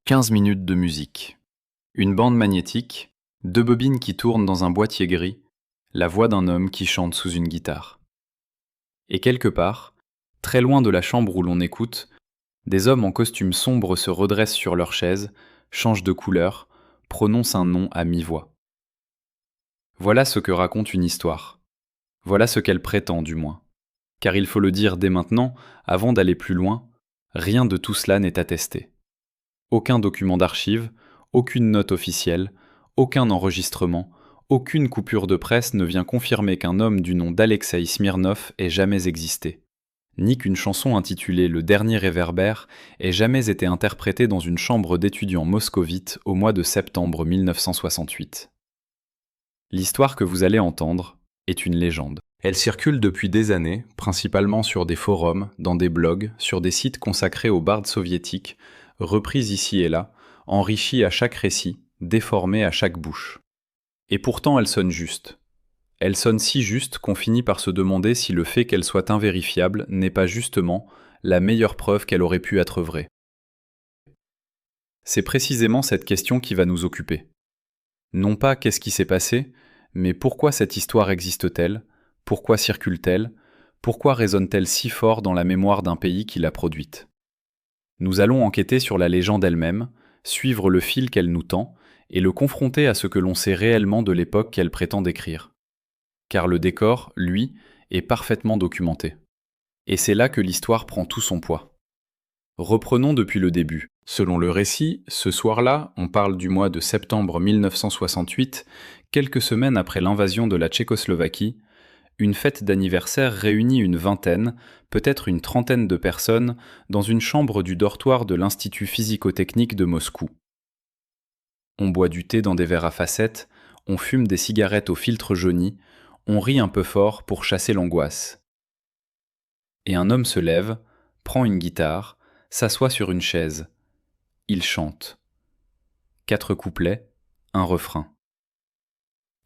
15 minutes de musique. Une bande magnétique, deux bobines qui tournent dans un boîtier gris, la voix d'un homme qui chante sous une guitare. Et quelque part, très loin de la chambre où l'on écoute, des hommes en costume sombre se redressent sur leurs chaises, changent de couleur, prononcent un nom à mi-voix. Voilà ce que raconte une histoire. Voilà ce qu'elle prétend du moins. Car il faut le dire dès maintenant, avant d'aller plus loin, rien de tout cela n'est attesté. Aucun document d'archives, aucune note officielle, aucun enregistrement, aucune coupure de presse ne vient confirmer qu'un homme du nom d'Alexeï Smirnov ait jamais existé, ni qu'une chanson intitulée Le dernier réverbère ait jamais été interprétée dans une chambre d'étudiants moscovites au mois de septembre 1968. L'histoire que vous allez entendre est une légende. Elle circule depuis des années, principalement sur des forums, dans des blogs, sur des sites consacrés aux bardes soviétiques, reprise ici et là, enrichie à chaque récit, déformée à chaque bouche. Et pourtant elle sonne juste. Elle sonne si juste qu'on finit par se demander si le fait qu'elle soit invérifiable n'est pas justement la meilleure preuve qu'elle aurait pu être vraie. C'est précisément cette question qui va nous occuper. Non pas qu'est-ce qui s'est passé, mais pourquoi cette histoire existe-t-elle, pourquoi circule-t-elle, pourquoi résonne-t-elle si fort dans la mémoire d'un pays qui l'a produite. Nous allons enquêter sur la légende elle-même, suivre le fil qu'elle nous tend, et le confronter à ce que l'on sait réellement de l'époque qu'elle prétend décrire. Car le décor, lui, est parfaitement documenté. Et c'est là que l'histoire prend tout son poids. Reprenons depuis le début. Selon le récit, ce soir-là, on parle du mois de septembre 1968, quelques semaines après l'invasion de la Tchécoslovaquie, une fête d'anniversaire réunit une vingtaine, peut-être une trentaine de personnes dans une chambre du dortoir de l'Institut physico-technique de Moscou. On boit du thé dans des verres à facettes, on fume des cigarettes au filtre jauni, on rit un peu fort pour chasser l'angoisse. Et un homme se lève, prend une guitare, s'assoit sur une chaise. Il chante. 4 couplets, un refrain.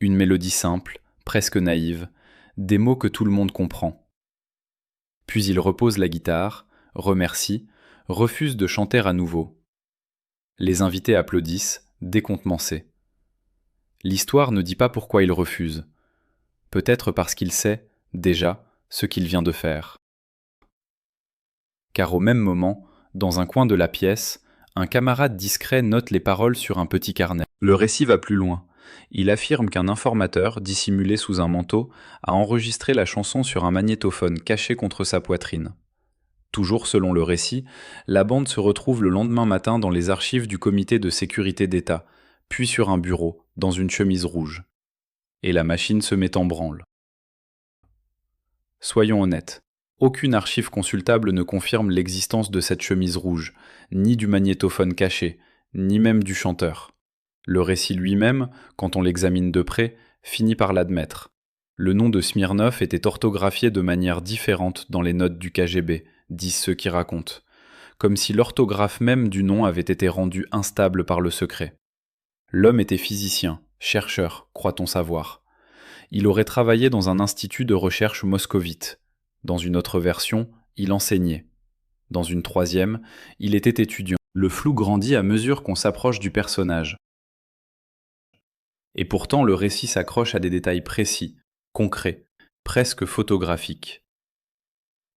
Une mélodie simple, presque naïve, des mots que tout le monde comprend. Puis il repose la guitare, remercie, refuse de chanter à nouveau. Les invités applaudissent, décontenancés. L'histoire ne dit pas pourquoi il refuse. Peut-être parce qu'il sait, déjà, ce qu'il vient de faire. Car au même moment, dans un coin de la pièce, un camarade discret note les paroles sur un petit carnet. Le récit va plus loin. Il affirme qu'un informateur, dissimulé sous un manteau, a enregistré la chanson sur un magnétophone caché contre sa poitrine. Toujours selon le récit, la bande se retrouve le lendemain matin dans les archives du comité de sécurité d'État, puis sur un bureau, dans une chemise rouge. Et la machine se met en branle. Soyons honnêtes, aucune archive consultable ne confirme l'existence de cette chemise rouge, ni du magnétophone caché, ni même du chanteur. Le récit lui-même, quand on l'examine de près, finit par l'admettre. Le nom de Smirnov était orthographié de manière différente dans les notes du KGB, disent ceux qui racontent, comme si l'orthographe même du nom avait été rendue instable par le secret. L'homme était physicien, chercheur, croit-on savoir. Il aurait travaillé dans un institut de recherche moscovite. Dans une autre version, il enseignait. Dans une troisième, il était étudiant. Le flou grandit à mesure qu'on s'approche du personnage. Et pourtant, le récit s'accroche à des détails précis, concrets, presque photographiques.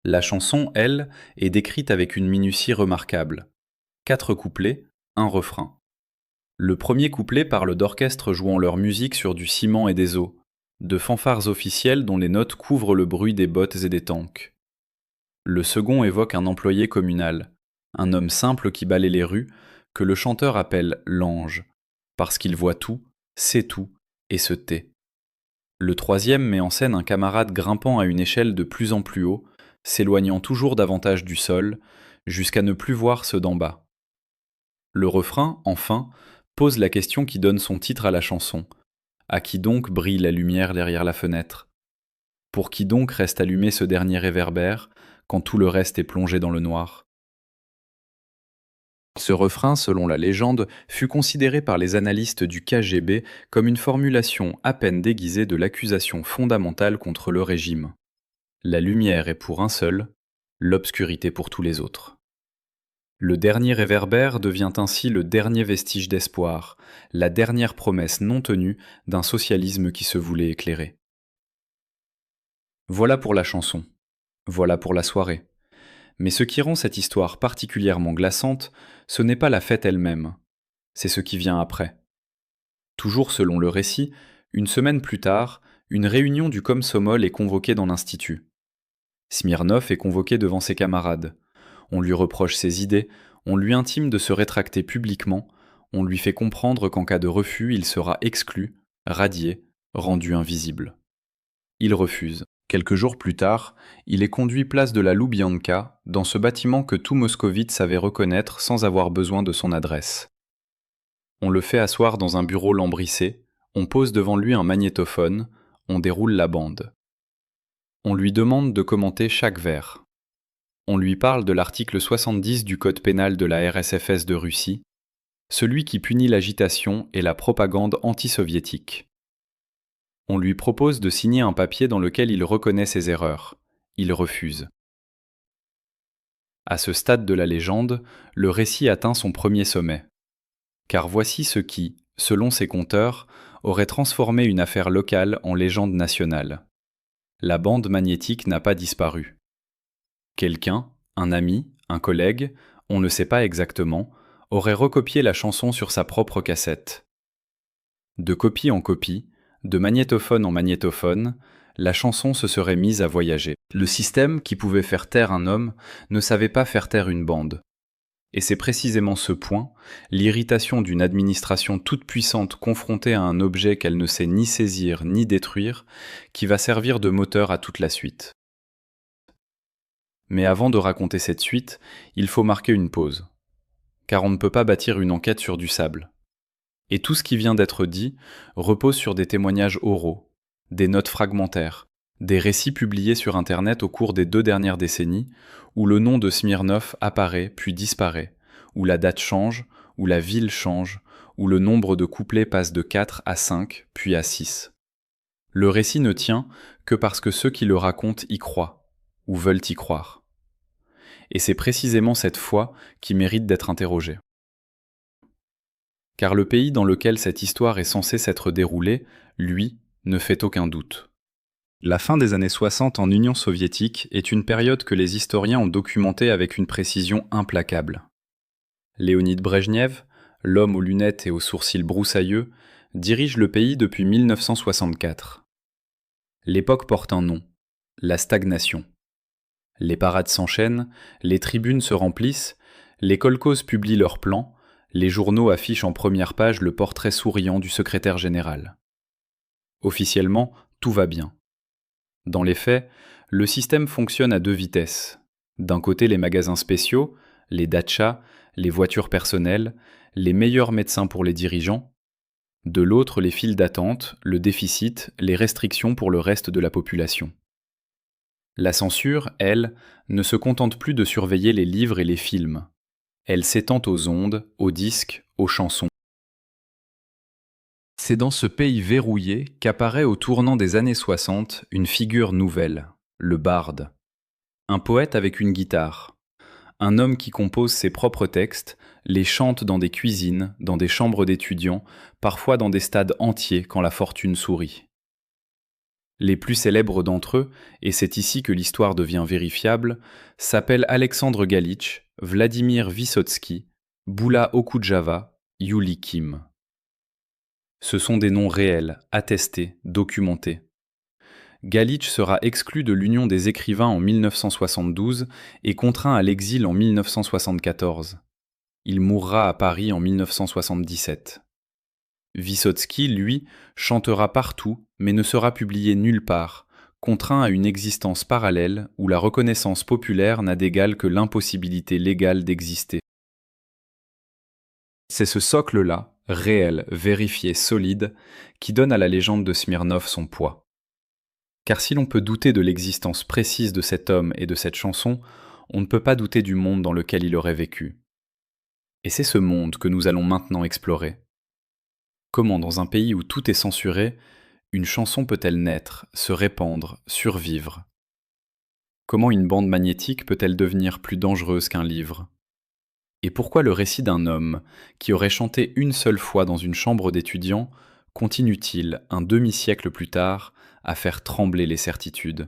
La chanson, elle, est décrite avec une minutie remarquable. 4 couplets, un refrain. Le premier couplet parle d'orchestres jouant leur musique sur du ciment et des eaux, de fanfares officielles dont les notes couvrent le bruit des bottes et des tanks. Le second évoque un employé communal, un homme simple qui balaie les rues, que le chanteur appelle l'ange, parce qu'il voit tout, sait tout et se tait. Le troisième met en scène un camarade grimpant à une échelle de plus en plus haut, s'éloignant toujours davantage du sol, jusqu'à ne plus voir ceux d'en bas. Le refrain, enfin, pose la question qui donne son titre à la chanson. À qui donc brille la lumière derrière la fenêtre? Pour qui donc reste allumé ce dernier réverbère, quand tout le reste est plongé dans le noir? Ce refrain, selon la légende, fut considéré par les analystes du KGB comme une formulation à peine déguisée de l'accusation fondamentale contre le régime. La lumière est pour un seul, l'obscurité pour tous les autres. Le dernier réverbère devient ainsi le dernier vestige d'espoir, la dernière promesse non tenue d'un socialisme qui se voulait éclairé. Voilà pour la chanson, voilà pour la soirée. Mais ce qui rend cette histoire particulièrement glaçante, ce n'est pas la fête elle-même, c'est ce qui vient après. Toujours selon le récit, une semaine plus tard, une réunion du Komsomol est convoquée dans l'institut. Smirnov est convoqué devant ses camarades. On lui reproche ses idées, on lui intime de se rétracter publiquement, on lui fait comprendre qu'en cas de refus, il sera exclu, radié, rendu invisible. Il refuse. Quelques jours plus tard, il est conduit place de la Loubianka, dans ce bâtiment que tout moscovite savait reconnaître sans avoir besoin de son adresse. On le fait asseoir dans un bureau lambrissé, on pose devant lui un magnétophone, on déroule la bande. On lui demande de commenter chaque vers. On lui parle de l'article 70 du Code pénal de la RSFS de Russie, celui qui punit l'agitation et la propagande anti-soviétique. On lui propose de signer un papier dans lequel il reconnaît ses erreurs. Il refuse. À ce stade de la légende, le récit atteint son premier sommet. Car voici ce qui, selon ses conteurs, aurait transformé une affaire locale en légende nationale. La bande magnétique n'a pas disparu. Quelqu'un, un ami, un collègue, on ne sait pas exactement, aurait recopié la chanson sur sa propre cassette. De copie en copie, de magnétophone en magnétophone, la chanson se serait mise à voyager. Le système qui pouvait faire taire un homme ne savait pas faire taire une bande. Et c'est précisément ce point, l'irritation d'une administration toute puissante confrontée à un objet qu'elle ne sait ni saisir ni détruire, qui va servir de moteur à toute la suite. Mais avant de raconter cette suite, il faut marquer une pause. Car on ne peut pas bâtir une enquête sur du sable. Et tout ce qui vient d'être dit repose sur des témoignages oraux, des notes fragmentaires, des récits publiés sur Internet au cours des 2 dernières décennies, où le nom de Smirnov apparaît puis disparaît, où la date change, où la ville change, où le nombre de couplets passe de 4 à 5, puis à 6. Le récit ne tient que parce que ceux qui le racontent y croient, ou veulent y croire. Et c'est précisément cette foi qui mérite d'être interrogée. Car le pays dans lequel cette histoire est censée s'être déroulée, lui, ne fait aucun doute. La fin des années 60 en Union soviétique est une période que les historiens ont documentée avec une précision implacable. Léonid Brejnev, l'homme aux lunettes et aux sourcils broussailleux, dirige le pays depuis 1964. L'époque porte un nom, la stagnation. Les parades s'enchaînent, les tribunes se remplissent, les kolkhozes publient leurs plans, les journaux affichent en première page le portrait souriant du secrétaire général. Officiellement, tout va bien. Dans les faits, le système fonctionne à 2 vitesses. D'un côté, les magasins spéciaux, les dachas, les voitures personnelles, les meilleurs médecins pour les dirigeants. De l'autre, les files d'attente, le déficit, les restrictions pour le reste de la population. La censure, elle, ne se contente plus de surveiller les livres et les films. Elle s'étend aux ondes, aux disques, aux chansons. C'est dans ce pays verrouillé qu'apparaît au tournant des années 60 une figure nouvelle, le barde. Un poète avec une guitare. Un homme qui compose ses propres textes, les chante dans des cuisines, dans des chambres d'étudiants, parfois dans des stades entiers quand la fortune sourit. Les plus célèbres d'entre eux, et c'est ici que l'histoire devient vérifiable, s'appellent Alexandre Galitch, Vladimir Vysotsky, Boula Okudjava, Yuli Kim. Ce sont des noms réels, attestés, documentés. Galitch sera exclu de l'Union des écrivains en 1972 et contraint à l'exil en 1974. Il mourra à Paris en 1977. Vysotsky, lui, chantera partout, mais ne sera publié nulle part, contraint à une existence parallèle où la reconnaissance populaire n'a d'égal que l'impossibilité légale d'exister. C'est ce socle-là, réel, vérifié, solide, qui donne à la légende de Smirnov son poids. Car si l'on peut douter de l'existence précise de cet homme et de cette chanson, on ne peut pas douter du monde dans lequel il aurait vécu. Et c'est ce monde que nous allons maintenant explorer. Comment, dans un pays où tout est censuré, une chanson peut-elle naître, se répandre, survivre? Comment une bande magnétique peut-elle devenir plus dangereuse qu'un livre? Et pourquoi le récit d'un homme qui aurait chanté une seule fois dans une chambre d'étudiants continue-t-il, un demi-siècle plus tard, à faire trembler les certitudes?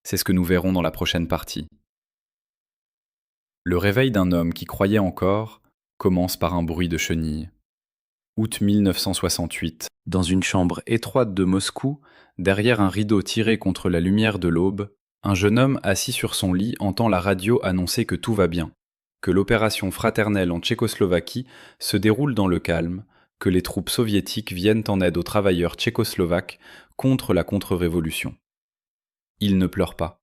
C'est ce que nous verrons dans la prochaine partie. Le réveil d'un homme qui croyait encore commence par un bruit de chenilles. Août 1968, dans une chambre étroite de Moscou, derrière un rideau tiré contre la lumière de l'aube, un jeune homme assis sur son lit entend la radio annoncer que tout va bien, que l'opération fraternelle en Tchécoslovaquie se déroule dans le calme, que les troupes soviétiques viennent en aide aux travailleurs tchécoslovaques contre la contre-révolution. Il ne pleure pas.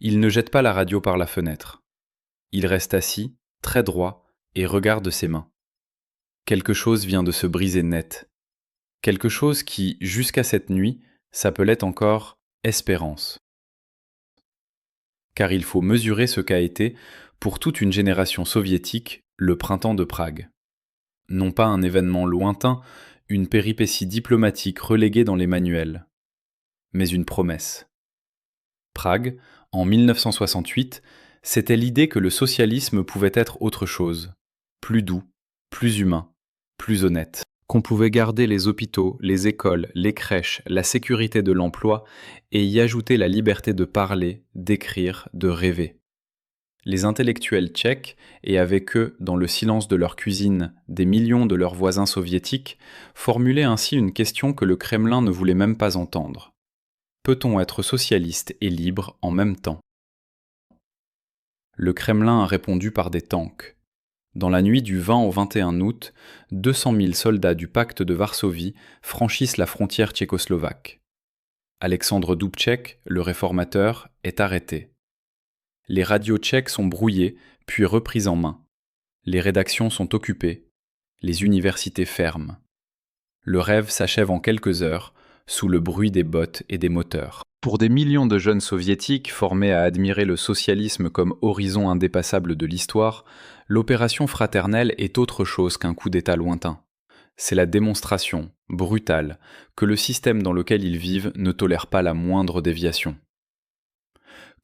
Il ne jette pas la radio par la fenêtre. Il reste assis, très droit, et regarde ses mains. Quelque chose vient de se briser net. Quelque chose qui, jusqu'à cette nuit, s'appelait encore espérance. Car il faut mesurer ce qu'a été, pour toute une génération soviétique, le printemps de Prague. Non pas un événement lointain, une péripétie diplomatique reléguée dans les manuels, mais une promesse. Prague, en 1968, c'était l'idée que le socialisme pouvait être autre chose, plus doux, plus humain, plus honnête, qu'on pouvait garder les hôpitaux, les écoles, les crèches, la sécurité de l'emploi et y ajouter la liberté de parler, d'écrire, de rêver. Les intellectuels tchèques, et avec eux, dans le silence de leur cuisine, des millions de leurs voisins soviétiques, formulaient ainsi une question que le Kremlin ne voulait même pas entendre. Peut-on être socialiste et libre en même temps? Le Kremlin a répondu par des tanks. Dans la nuit du 20 au 21 août, 200 000 soldats du pacte de Varsovie franchissent la frontière tchécoslovaque. Alexandre Dubček, le réformateur, est arrêté. Les radios tchèques sont brouillées, puis reprises en main. Les rédactions sont occupées. Les universités ferment. Le rêve s'achève en quelques heures, sous le bruit des bottes et des moteurs. Pour des millions de jeunes soviétiques formés à admirer le socialisme comme horizon indépassable de l'histoire, l'opération fraternelle est autre chose qu'un coup d'État lointain. C'est la démonstration, brutale, que le système dans lequel ils vivent ne tolère pas la moindre déviation.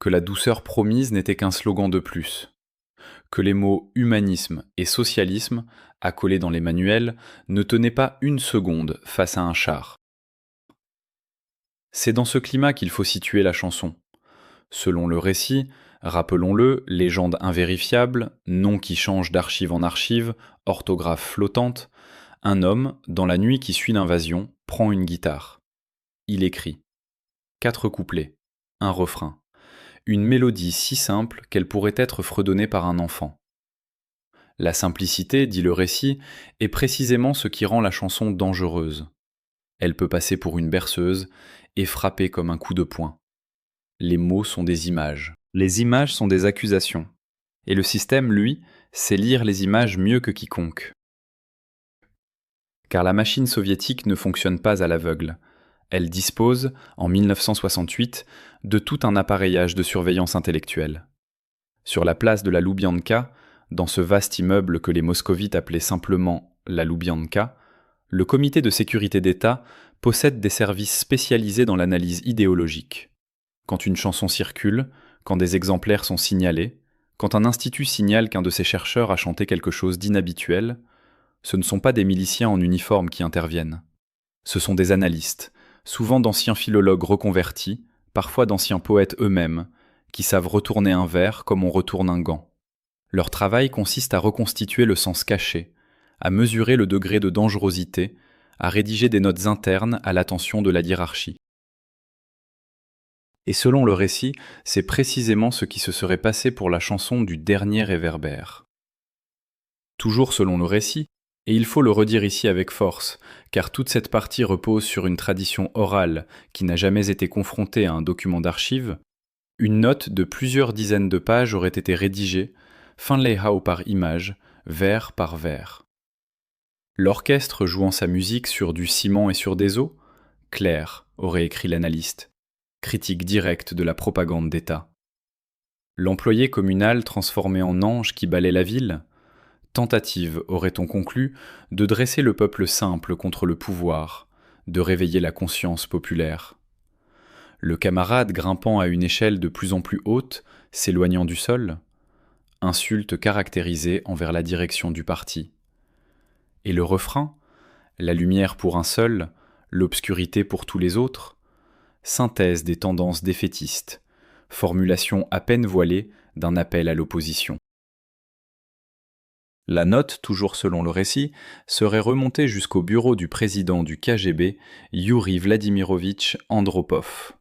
Que la douceur promise n'était qu'un slogan de plus. Que les mots humanisme et socialisme, accolés dans les manuels, ne tenaient pas une seconde face à un char. C'est dans ce climat qu'il faut situer la chanson. Selon le récit, rappelons-le, légende invérifiable, nom qui change d'archive en archive, orthographe flottante, un homme, dans la nuit qui suit l'invasion, prend une guitare. Il écrit 4 couplets, un refrain, une mélodie si simple qu'elle pourrait être fredonnée par un enfant. La simplicité, dit le récit, est précisément ce qui rend la chanson dangereuse. Elle peut passer pour une berceuse et frapper comme un coup de poing. Les mots sont des images. Les images sont des accusations. Et le système, lui, sait lire les images mieux que quiconque. Car la machine soviétique ne fonctionne pas à l'aveugle. Elle dispose, en 1968, de tout un appareillage de surveillance intellectuelle. Sur la place de la Loubianka, dans ce vaste immeuble que les moscovites appelaient simplement la Loubianka, le comité de sécurité d'État possède des services spécialisés dans l'analyse idéologique. Quand une chanson circule, quand des exemplaires sont signalés, quand un institut signale qu'un de ses chercheurs a chanté quelque chose d'inhabituel, ce ne sont pas des miliciens en uniforme qui interviennent. Ce sont des analystes, souvent d'anciens philologues reconvertis, parfois d'anciens poètes eux-mêmes, qui savent retourner un vers comme on retourne un gant. Leur travail consiste à reconstituer le sens caché, à mesurer le degré de dangerosité, à rédiger des notes internes à l'attention de la hiérarchie. Et selon le récit, c'est précisément ce qui se serait passé pour la chanson du dernier réverbère. Toujours selon le récit, et il faut le redire ici avec force, car toute cette partie repose sur une tradition orale qui n'a jamais été confrontée à un document d'archives, une note de plusieurs dizaines de pages aurait été rédigée, Finlayhao par image, vers par vers. L'orchestre jouant sa musique sur du ciment et sur des os, clair, aurait écrit l'analyste. Critique directe de la propagande d'État. L'employé communal transformé en ange qui balaie la ville, tentative, aurait-on conclu, de dresser le peuple simple contre le pouvoir, de réveiller la conscience populaire. Le camarade grimpant à une échelle de plus en plus haute, s'éloignant du sol, insulte caractérisée envers la direction du parti. Et le refrain, la lumière pour un seul, l'obscurité pour tous les autres, synthèse des tendances défaitistes, formulation à peine voilée d'un appel à l'opposition. La note, toujours selon le récit, serait remontée jusqu'au bureau du président du KGB, Youri Vladimirovitch Andropov.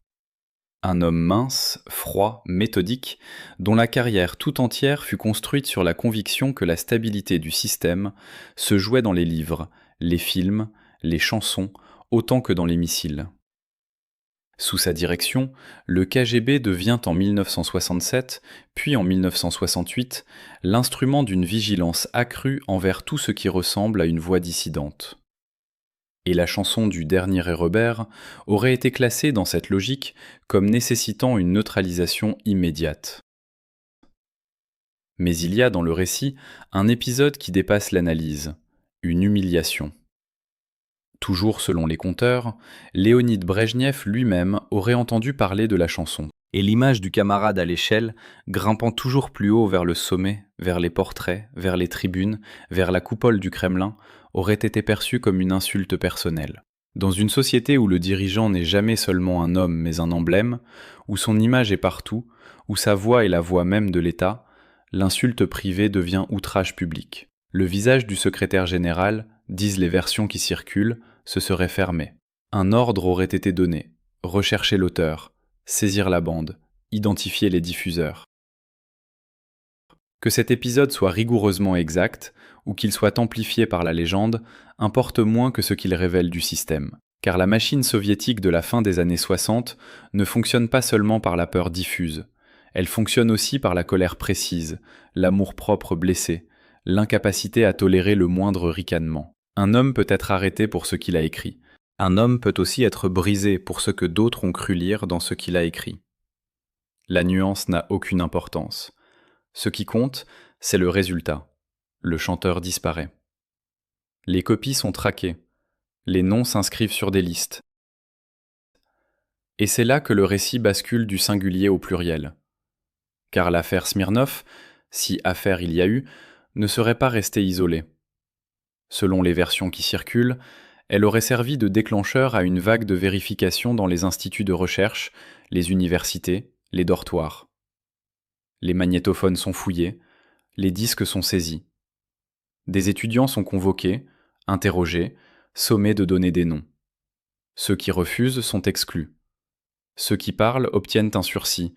Un homme mince, froid, méthodique, dont la carrière tout entière fut construite sur la conviction que la stabilité du système se jouait dans les livres, les films, les chansons, autant que dans les missiles. Sous sa direction, le KGB devient en 1967, puis en 1968, l'instrument d'une vigilance accrue envers tout ce qui ressemble à une voix dissidente. Et la chanson du dernier Robert aurait été classée dans cette logique comme nécessitant une neutralisation immédiate. Mais il y a dans le récit un épisode qui dépasse l'analyse, une humiliation. Toujours selon les conteurs, Léonid Brejnev lui-même aurait entendu parler de la chanson. Et l'image du camarade à l'échelle, grimpant toujours plus haut vers le sommet, vers les portraits, vers les tribunes, vers la coupole du Kremlin, aurait été perçue comme une insulte personnelle. Dans une société où le dirigeant n'est jamais seulement un homme mais un emblème, où son image est partout, où sa voix est la voix même de l'État, l'insulte privée devient outrage public. Le visage du secrétaire général, disent les versions qui circulent, se serait fermé. Un ordre aurait été donné, rechercher l'auteur, saisir la bande, identifier les diffuseurs. Que cet épisode soit rigoureusement exact, ou qu'il soit amplifié par la légende, importe moins que ce qu'il révèle du système. Car la machine soviétique de la fin des années 60 ne fonctionne pas seulement par la peur diffuse, elle fonctionne aussi par la colère précise, l'amour-propre blessé, l'incapacité à tolérer le moindre ricanement. Un homme peut être arrêté pour ce qu'il a écrit. Un homme peut aussi être brisé pour ce que d'autres ont cru lire dans ce qu'il a écrit. La nuance n'a aucune importance. Ce qui compte, c'est le résultat. Le chanteur disparaît. Les copies sont traquées. Les noms s'inscrivent sur des listes. Et c'est là que le récit bascule du singulier au pluriel. Car l'affaire Smirnov, si affaire il y a eu, ne serait pas restée isolée. Selon les versions qui circulent, elle aurait servi de déclencheur à une vague de vérification dans les instituts de recherche, les universités, les dortoirs. Les magnétophones sont fouillés, les disques sont saisis. Des étudiants sont convoqués, interrogés, sommés de donner des noms. Ceux qui refusent sont exclus. Ceux qui parlent obtiennent un sursis,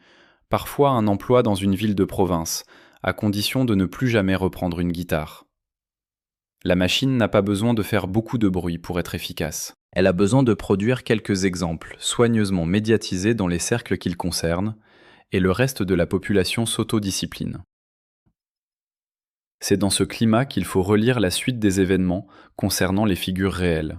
parfois un emploi dans une ville de province, à condition de ne plus jamais reprendre une guitare. La machine n'a pas besoin de faire beaucoup de bruit pour être efficace. Elle a besoin de produire quelques exemples, soigneusement médiatisés dans les cercles qu'ils concernent, et le reste de la population s'autodiscipline. C'est dans ce climat qu'il faut relire la suite des événements concernant les figures réelles.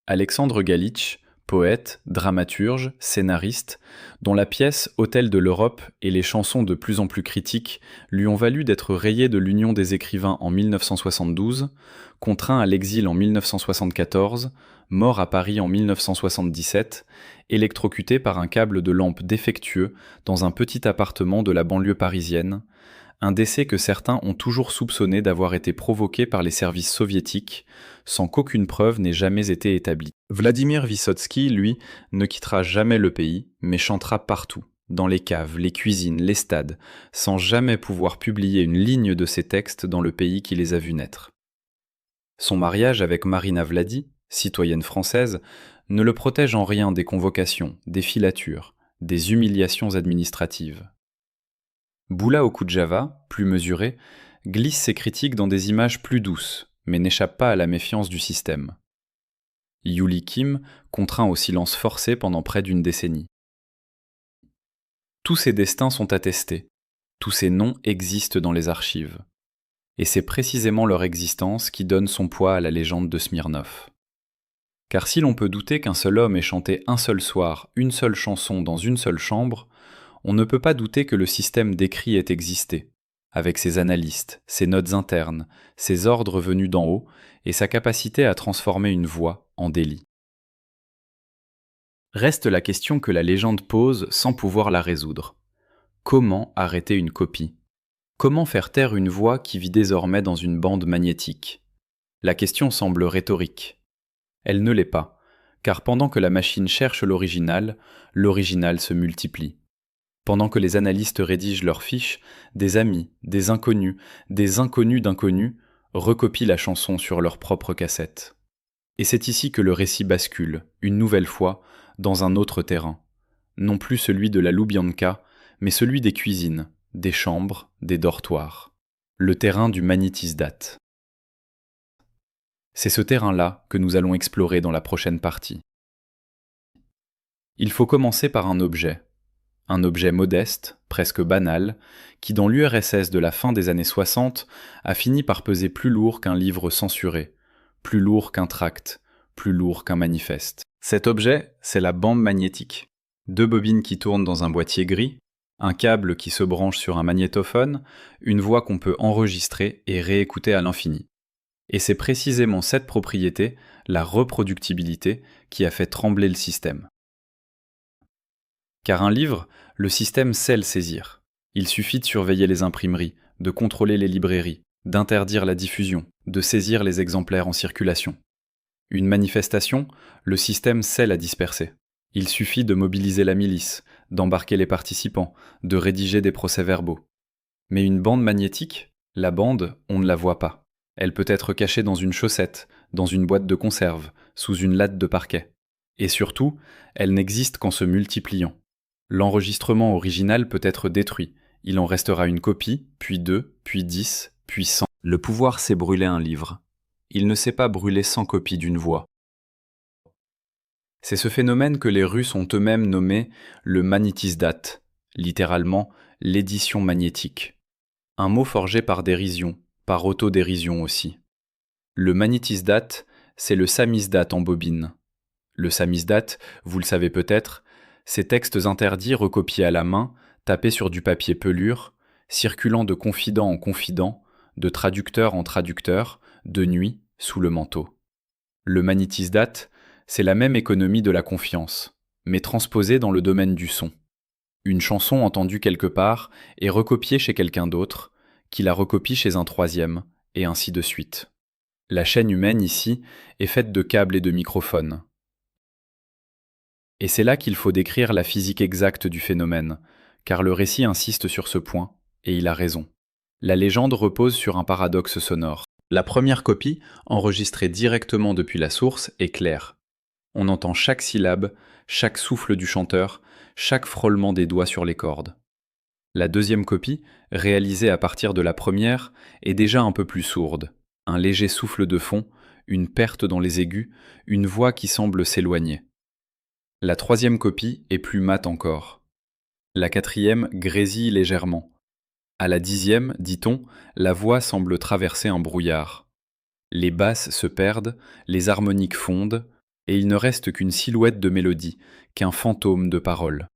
Alexandre Galitch, poète, dramaturge, scénariste, dont la pièce Hôtel de l'Europe et les chansons de plus en plus critiques lui ont valu d'être rayé de l'Union des écrivains en 1972, contraint à l'exil en 1974, mort à Paris en 1977, électrocuté par un câble de lampe défectueux dans un petit appartement de la banlieue parisienne, un décès que certains ont toujours soupçonné d'avoir été provoqué par les services soviétiques, sans qu'aucune preuve n'ait jamais été établie. Vladimir Vysotsky, lui, ne quittera jamais le pays, mais chantera partout, dans les caves, les cuisines, les stades, sans jamais pouvoir publier une ligne de ses textes dans le pays qui les a vus naître. Son mariage avec Marina Vladi, citoyenne française, ne le protège en rien des convocations, des filatures, des humiliations administratives. Boula Okudjava, plus mesuré, glisse ses critiques dans des images plus douces, mais n'échappe pas à la méfiance du système. Yuli Kim contraint au silence forcé pendant près d'une décennie. Tous ces destins sont attestés, tous ces noms existent dans les archives. Et c'est précisément leur existence qui donne son poids à la légende de Smirnov. Car si l'on peut douter qu'un seul homme ait chanté un seul soir, une seule chanson dans une seule chambre, on ne peut pas douter que le système décrit ait existé, avec ses analystes, ses notes internes, ses ordres venus d'en haut et sa capacité à transformer une voix en délit. Reste la question que la légende pose sans pouvoir la résoudre. Comment arrêter une copie ? Comment faire taire une voix qui vit désormais dans une bande magnétique? La question semble rhétorique. Elle ne l'est pas, car pendant que la machine cherche l'original se multiplie. Pendant que les analystes rédigent leurs fiches, des amis, des inconnus d'inconnus recopient la chanson sur leur propre cassette. Et c'est ici que le récit bascule, une nouvelle fois, dans un autre terrain. Non plus celui de la Loubianka, mais celui des cuisines, des chambres, des dortoirs. Le terrain du magnétisdate. C'est ce terrain-là que nous allons explorer dans la prochaine partie. Il faut commencer par un objet modeste, presque banal, qui dans l'URSS de la fin des années 60 a fini par peser plus lourd qu'un livre censuré, plus lourd qu'un tract, plus lourd qu'un manifeste. Cet objet, c'est la bande magnétique. 2 bobines qui tournent dans un boîtier gris, un câble qui se branche sur un magnétophone, une voix qu'on peut enregistrer et réécouter à l'infini. Et c'est précisément cette propriété, la reproductibilité, qui a fait trembler le système. Car un livre, le système sait le saisir. Il suffit de surveiller les imprimeries, de contrôler les librairies, d'interdire la diffusion, de saisir les exemplaires en circulation. Une manifestation, le système sait la disperser. Il suffit de mobiliser la milice, d'embarquer les participants, de rédiger des procès-verbaux. Mais une bande magnétique, la bande, on ne la voit pas. Elle peut être cachée dans une chaussette, dans une boîte de conserve, sous une latte de parquet. Et surtout, elle n'existe qu'en se multipliant. L'enregistrement original peut être détruit. Il en restera une copie, puis 2, puis 10, puis 100. Le pouvoir sait brûler un livre. Il ne sait pas brûler 100 copies d'une voix. C'est ce phénomène que les Russes ont eux-mêmes nommé le magnétisdate, littéralement l'édition magnétique. Un mot forgé par dérision, par autodérision aussi. Le magnétisdate, c'est le samizdat en bobine. Le samizdat, vous le savez peut-être, ces textes interdits recopiés à la main, tapés sur du papier pelure, circulant de confident en confident, de traducteur en traducteur, de nuit, sous le manteau. Le magnétisdate, c'est la même économie de la confiance, mais transposée dans le domaine du son. Une chanson entendue quelque part est recopiée chez quelqu'un d'autre, qui la recopie chez un troisième, et ainsi de suite. La chaîne humaine ici est faite de câbles et de microphones. Et c'est là qu'il faut décrire la physique exacte du phénomène, car le récit insiste sur ce point, et il a raison. La légende repose sur un paradoxe sonore. La première copie, enregistrée directement depuis la source, est claire. On entend chaque syllabe, chaque souffle du chanteur, chaque frôlement des doigts sur les cordes. La deuxième copie, réalisée à partir de la première, est déjà un peu plus sourde. Un léger souffle de fond, une perte dans les aigus, une voix qui semble s'éloigner. La troisième copie est plus mate encore. La quatrième grésille légèrement. À la 10e, dit-on, la voix semble traverser un brouillard. Les basses se perdent, les harmoniques fondent, et il ne reste qu'une silhouette de mélodie, qu'un fantôme de parole.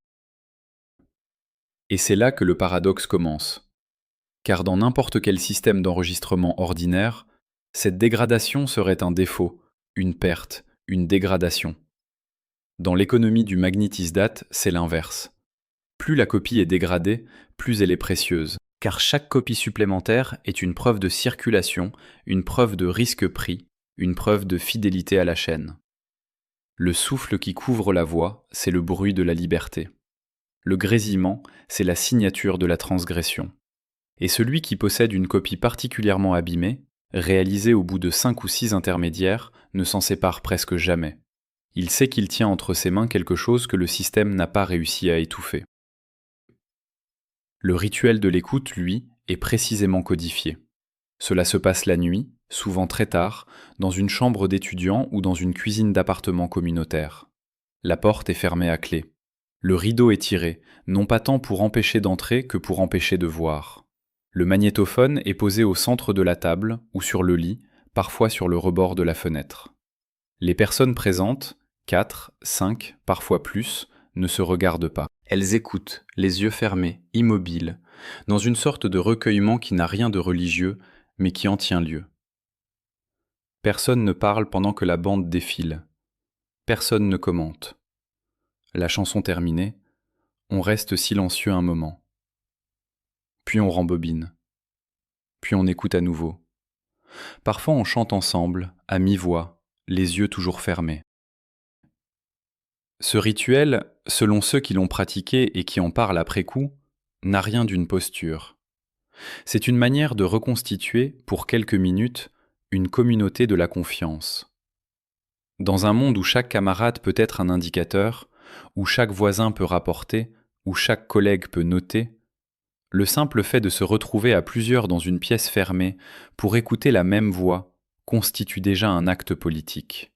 Et c'est là que le paradoxe commence. Car dans n'importe quel système d'enregistrement ordinaire, cette dégradation serait un défaut, une perte, une dégradation. Dans l'économie du magnétisdate, c'est l'inverse. Plus la copie est dégradée, plus elle est précieuse, car chaque copie supplémentaire est une preuve de circulation, une preuve de risque pris, une preuve de fidélité à la chaîne. Le souffle qui couvre la voix, c'est le bruit de la liberté. Le grésillement, c'est la signature de la transgression. Et celui qui possède une copie particulièrement abîmée, réalisée au bout de 5 ou 6 intermédiaires, ne s'en sépare presque jamais. Il sait qu'il tient entre ses mains quelque chose que le système n'a pas réussi à étouffer. Le rituel de l'écoute, lui, est précisément codifié. Cela se passe la nuit, souvent très tard, dans une chambre d'étudiant ou dans une cuisine d'appartement communautaire. La porte est fermée à clé. Le rideau est tiré, non pas tant pour empêcher d'entrer que pour empêcher de voir. Le magnétophone est posé au centre de la table ou sur le lit, parfois sur le rebord de la fenêtre. Les personnes présentes, 4, 5, parfois plus, ne se regardent pas. Elles écoutent, les yeux fermés, immobiles, dans une sorte de recueillement qui n'a rien de religieux, mais qui en tient lieu. Personne ne parle pendant que la bande défile. Personne ne commente. La chanson terminée, on reste silencieux un moment. Puis on rembobine. puis on écoute à nouveau. Parfois on chante ensemble, à mi-voix, les yeux toujours fermés. Ce rituel, selon ceux qui l'ont pratiqué et qui en parlent après coup, n'a rien d'une posture. C'est une manière de reconstituer, pour quelques minutes, une communauté de la confiance. Dans un monde où chaque camarade peut être un indicateur, où chaque voisin peut rapporter, où chaque collègue peut noter, le simple fait de se retrouver à plusieurs dans une pièce fermée pour écouter la même voix constitue déjà un acte politique.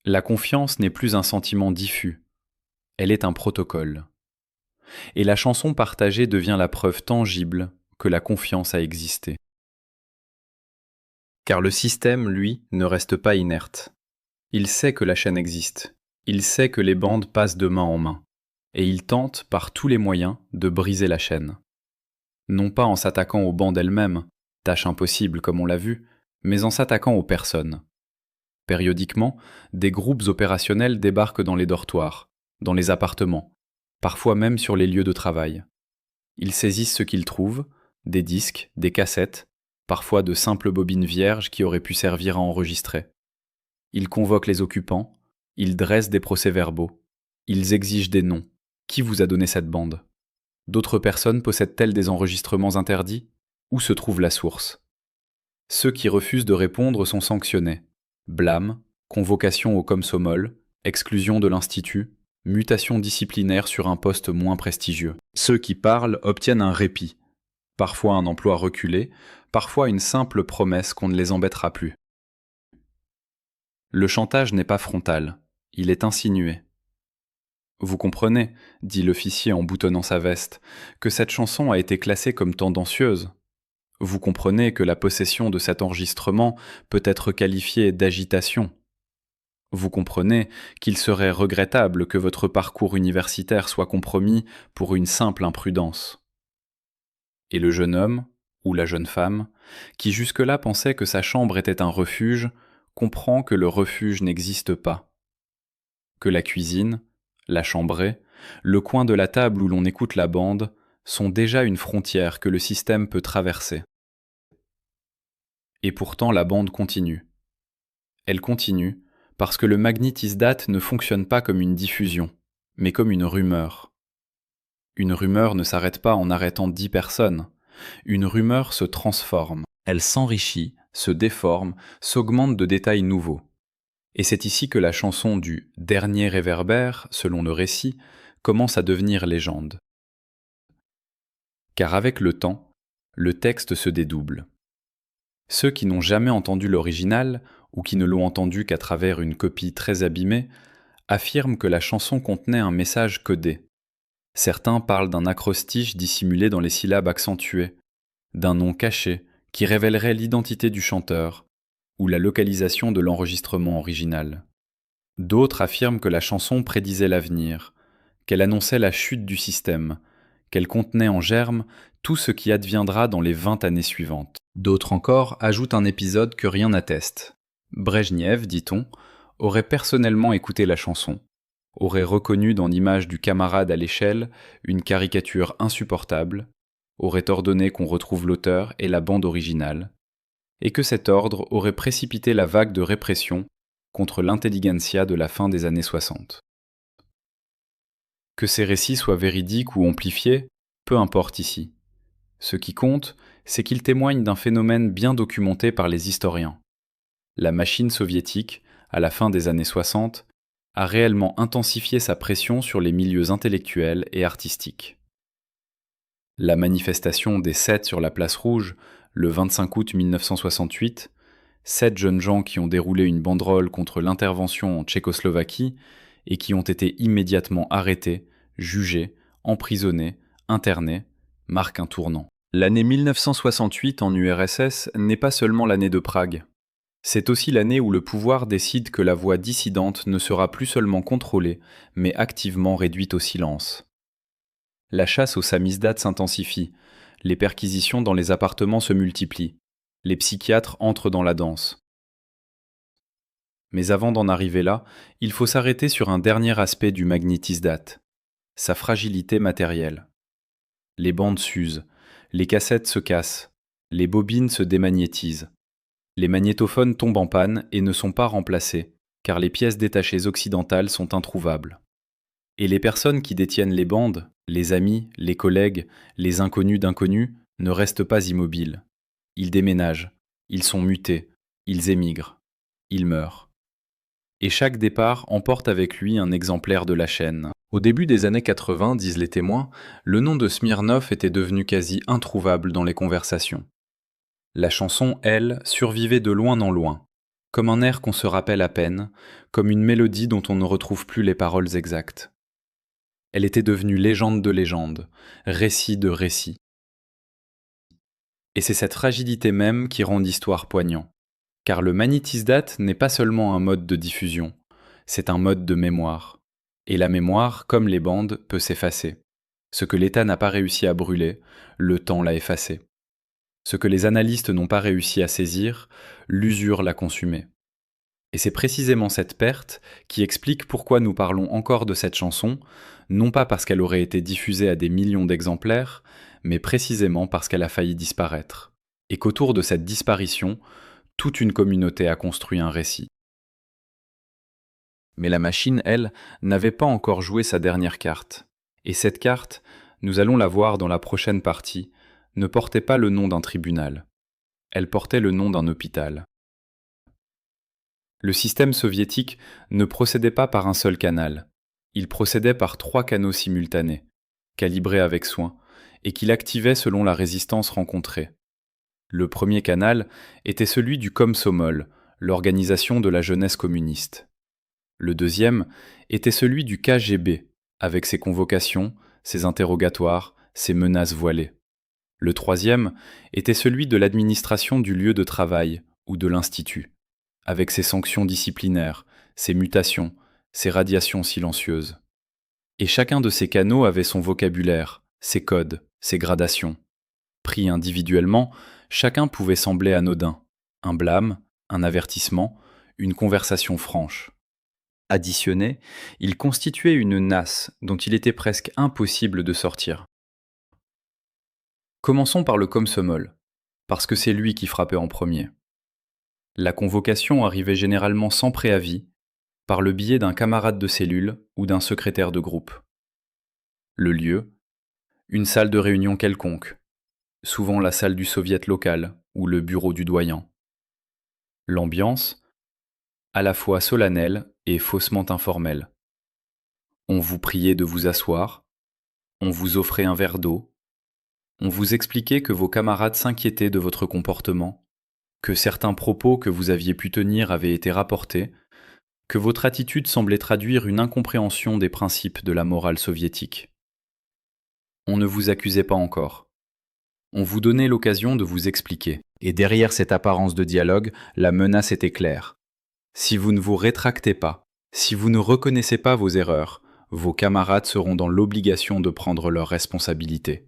La confiance n'est plus un sentiment diffus, elle est un protocole. Et la chanson partagée devient la preuve tangible que la confiance a existé. Car le système, lui, ne reste pas inerte. Il sait que la chaîne existe, il sait que les bandes passent de main en main, et il tente, par tous les moyens, de briser la chaîne. Non pas en s'attaquant aux bandes elles-mêmes, tâche impossible comme on l'a vu, mais en s'attaquant aux personnes. Périodiquement, des groupes opérationnels débarquent dans les dortoirs, dans les appartements, parfois même sur les lieux de travail. Ils saisissent ce qu'ils trouvent, des disques, des cassettes, parfois de simples bobines vierges qui auraient pu servir à enregistrer. Ils convoquent les occupants, ils dressent des procès-verbaux, ils exigent des noms. Qui vous a donné cette bande ? D'autres personnes possèdent-elles des enregistrements interdits ? Où se trouve la source ? Ceux qui refusent de répondre sont sanctionnés. Blâme, convocation au Komsomol, exclusion de l'institut, mutation disciplinaire sur un poste moins prestigieux. Ceux qui parlent obtiennent un répit, parfois un emploi reculé, parfois une simple promesse qu'on ne les embêtera plus. Le chantage n'est pas frontal, il est insinué. Vous comprenez, dit l'officier en boutonnant sa veste, que cette chanson a été classée comme tendancieuse. Vous comprenez que la possession de cet enregistrement peut être qualifiée d'agitation. Vous comprenez qu'il serait regrettable que votre parcours universitaire soit compromis pour une simple imprudence. Et le jeune homme, ou la jeune femme, qui jusque-là pensait que sa chambre était un refuge, comprend que le refuge n'existe pas. Que la cuisine, la chambrée, le coin de la table où l'on écoute la bande sont déjà une frontière que le système peut traverser. Et pourtant la bande continue. Elle continue parce que le magnétisdate ne fonctionne pas comme une diffusion, mais comme une rumeur. Une rumeur ne s'arrête pas en arrêtant 10 personnes. Une rumeur se transforme, elle s'enrichit, se déforme, s'augmente de détails nouveaux. Et c'est ici que la chanson du dernier réverbère, selon le récit, commence à devenir légende. Car avec le temps, le texte se dédouble. Ceux qui n'ont jamais entendu l'original, ou qui ne l'ont entendu qu'à travers une copie très abîmée, affirment que la chanson contenait un message codé. Certains parlent d'un acrostiche dissimulé dans les syllabes accentuées, d'un nom caché qui révélerait l'identité du chanteur, ou la localisation de l'enregistrement original. D'autres affirment que la chanson prédisait l'avenir, qu'elle annonçait la chute du système, qu'elle contenait en germe tout ce qui adviendra dans les 20 années suivantes. D'autres encore ajoutent un épisode que rien n'atteste. Brejnev, dit-on, aurait personnellement écouté la chanson, aurait reconnu dans l'image du camarade à l'échelle une caricature insupportable, aurait ordonné qu'on retrouve l'auteur et la bande originale, et que cet ordre aurait précipité la vague de répression contre l'intelligentsia de la fin des années 60. Que ces récits soient véridiques ou amplifiés, peu importe ici. Ce qui compte, c'est qu'ils témoignent d'un phénomène bien documenté par les historiens. La machine soviétique, à la fin des années 60, a réellement intensifié sa pression sur les milieux intellectuels et artistiques. La manifestation des 7 sur la place Rouge, le 25 août 1968, 7 jeunes gens qui ont déroulé une banderole contre l'intervention en Tchécoslovaquie et qui ont été immédiatement arrêtés, jugés, emprisonnés, internés, marque un tournant. L'année 1968 en URSS n'est pas seulement l'année de Prague. C'est aussi l'année où le pouvoir décide que la voix dissidente ne sera plus seulement contrôlée, mais activement réduite au silence. La chasse aux samizdates s'intensifie, les perquisitions dans les appartements se multiplient, les psychiatres entrent dans la danse. Mais avant d'en arriver là, il faut s'arrêter sur un dernier aspect du magnétisdate, sa fragilité matérielle. Les bandes s'usent, les cassettes se cassent, Les bobines se démagnétisent. Les magnétophones tombent en panne et ne sont pas remplacés, car les pièces détachées occidentales sont introuvables. Et les personnes qui détiennent les bandes, les amis, les collègues, les inconnus d'inconnus, ne restent pas immobiles. Ils déménagent, ils sont mutés, ils émigrent, ils meurent. Et chaque départ emporte avec lui un exemplaire de la chaîne. Au début des années 80, disent les témoins, le nom de Smirnov était devenu quasi introuvable dans les conversations. La chanson, elle, survivait de loin en loin, comme un air qu'on se rappelle à peine, comme une mélodie dont on ne retrouve plus les paroles exactes. Elle était devenue légende de légende, récit de récit. Et c'est cette fragilité même qui rend l'histoire poignant. Car le magnétisdate n'est pas seulement un mode de diffusion, c'est un mode de mémoire. Et la mémoire, comme les bandes, peut s'effacer. Ce que l'État n'a pas réussi à brûler, le temps l'a effacé. Ce que les analystes n'ont pas réussi à saisir, l'usure l'a consumé. Et c'est précisément cette perte qui explique pourquoi nous parlons encore de cette chanson, non pas parce qu'elle aurait été diffusée à des millions d'exemplaires, mais précisément parce qu'elle a failli disparaître. Et qu'autour de cette disparition, toute une communauté a construit un récit. Mais la machine, elle, n'avait pas encore joué sa dernière carte. Et cette carte, nous allons la voir dans la prochaine partie, ne portait pas le nom d'un tribunal. Elle portait le nom d'un hôpital. Le système soviétique ne procédait pas par un seul canal. Il procédait par 3 canaux simultanés, calibrés avec soin, et qu'il activait selon la résistance rencontrée. Le premier canal était celui du Komsomol, l'organisation de la jeunesse communiste. Le deuxième était celui du KGB, avec ses convocations, ses interrogatoires, ses menaces voilées. Le troisième était celui de l'administration du lieu de travail ou de l'institut, avec ses sanctions disciplinaires, ses mutations, ses radiations silencieuses. Et chacun de ces canaux avait son vocabulaire, ses codes, ses gradations. Pris individuellement, chacun pouvait sembler anodin, un blâme, un avertissement, une conversation franche. Additionné, il constituait une nasse dont il était presque impossible de sortir. Commençons par le Komsomol, parce que c'est lui qui frappait en premier. La convocation arrivait généralement sans préavis, par le biais d'un camarade de cellule ou d'un secrétaire de groupe. Le lieu, une salle de réunion quelconque, souvent la salle du soviet local ou le bureau du doyen. L'ambiance, à la fois solennelle et faussement informelle. On vous priait de vous asseoir, on vous offrait un verre d'eau, on vous expliquait que vos camarades s'inquiétaient de votre comportement, que certains propos que vous aviez pu tenir avaient été rapportés, que votre attitude semblait traduire une incompréhension des principes de la morale soviétique. On ne vous accusait pas encore. On vous donnait l'occasion de vous expliquer. Et derrière cette apparence de dialogue, la menace était claire. Si vous ne vous rétractez pas, si vous ne reconnaissez pas vos erreurs, vos camarades seront dans l'obligation de prendre leurs responsabilités.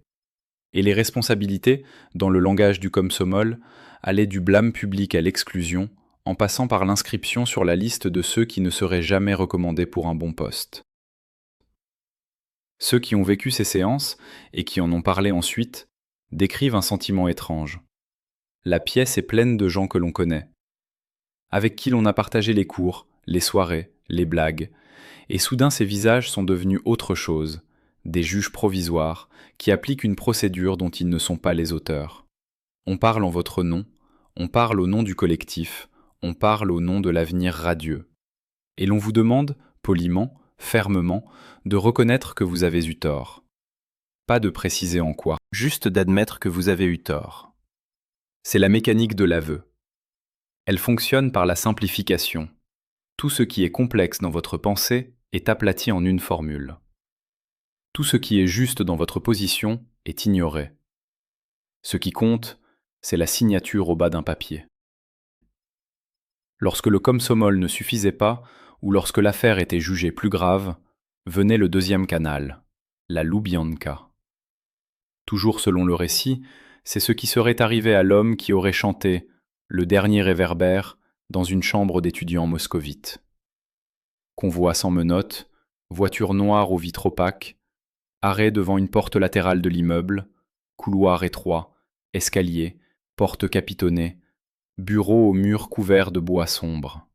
Et les responsabilités, dans le langage du Komsomol, allaient du blâme public à l'exclusion, en passant par l'inscription sur la liste de ceux qui ne seraient jamais recommandés pour un bon poste. Ceux qui ont vécu ces séances, et qui en ont parlé ensuite, décrivent un sentiment étrange. La pièce est pleine de gens que l'on connaît, avec qui l'on a partagé les cours, les soirées, les blagues, et soudain ces visages sont devenus autre chose, des juges provisoires qui appliquent une procédure dont ils ne sont pas les auteurs. On parle en votre nom, on parle au nom du collectif, on parle au nom de l'avenir radieux. Et l'on vous demande, poliment, fermement, de reconnaître que vous avez eu tort. Pas de préciser en quoi, juste d'admettre que vous avez eu tort. C'est la mécanique de l'aveu. Elle fonctionne par la simplification. Tout ce qui est complexe dans votre pensée est aplati en une formule. Tout ce qui est juste dans votre position est ignoré. Ce qui compte, c'est la signature au bas d'un papier. Lorsque le Komsomol ne suffisait pas, ou lorsque l'affaire était jugée plus grave, venait le deuxième canal, la Loubianka. Toujours selon le récit, c'est ce qui serait arrivé à l'homme qui aurait chanté le dernier réverbère dans une chambre d'étudiants moscovites. Convoi sans menottes, voiture noire aux vitres opaques, arrêt devant une porte latérale de l'immeuble, couloir étroit, escalier, porte capitonnée, bureau aux murs couverts de bois sombre.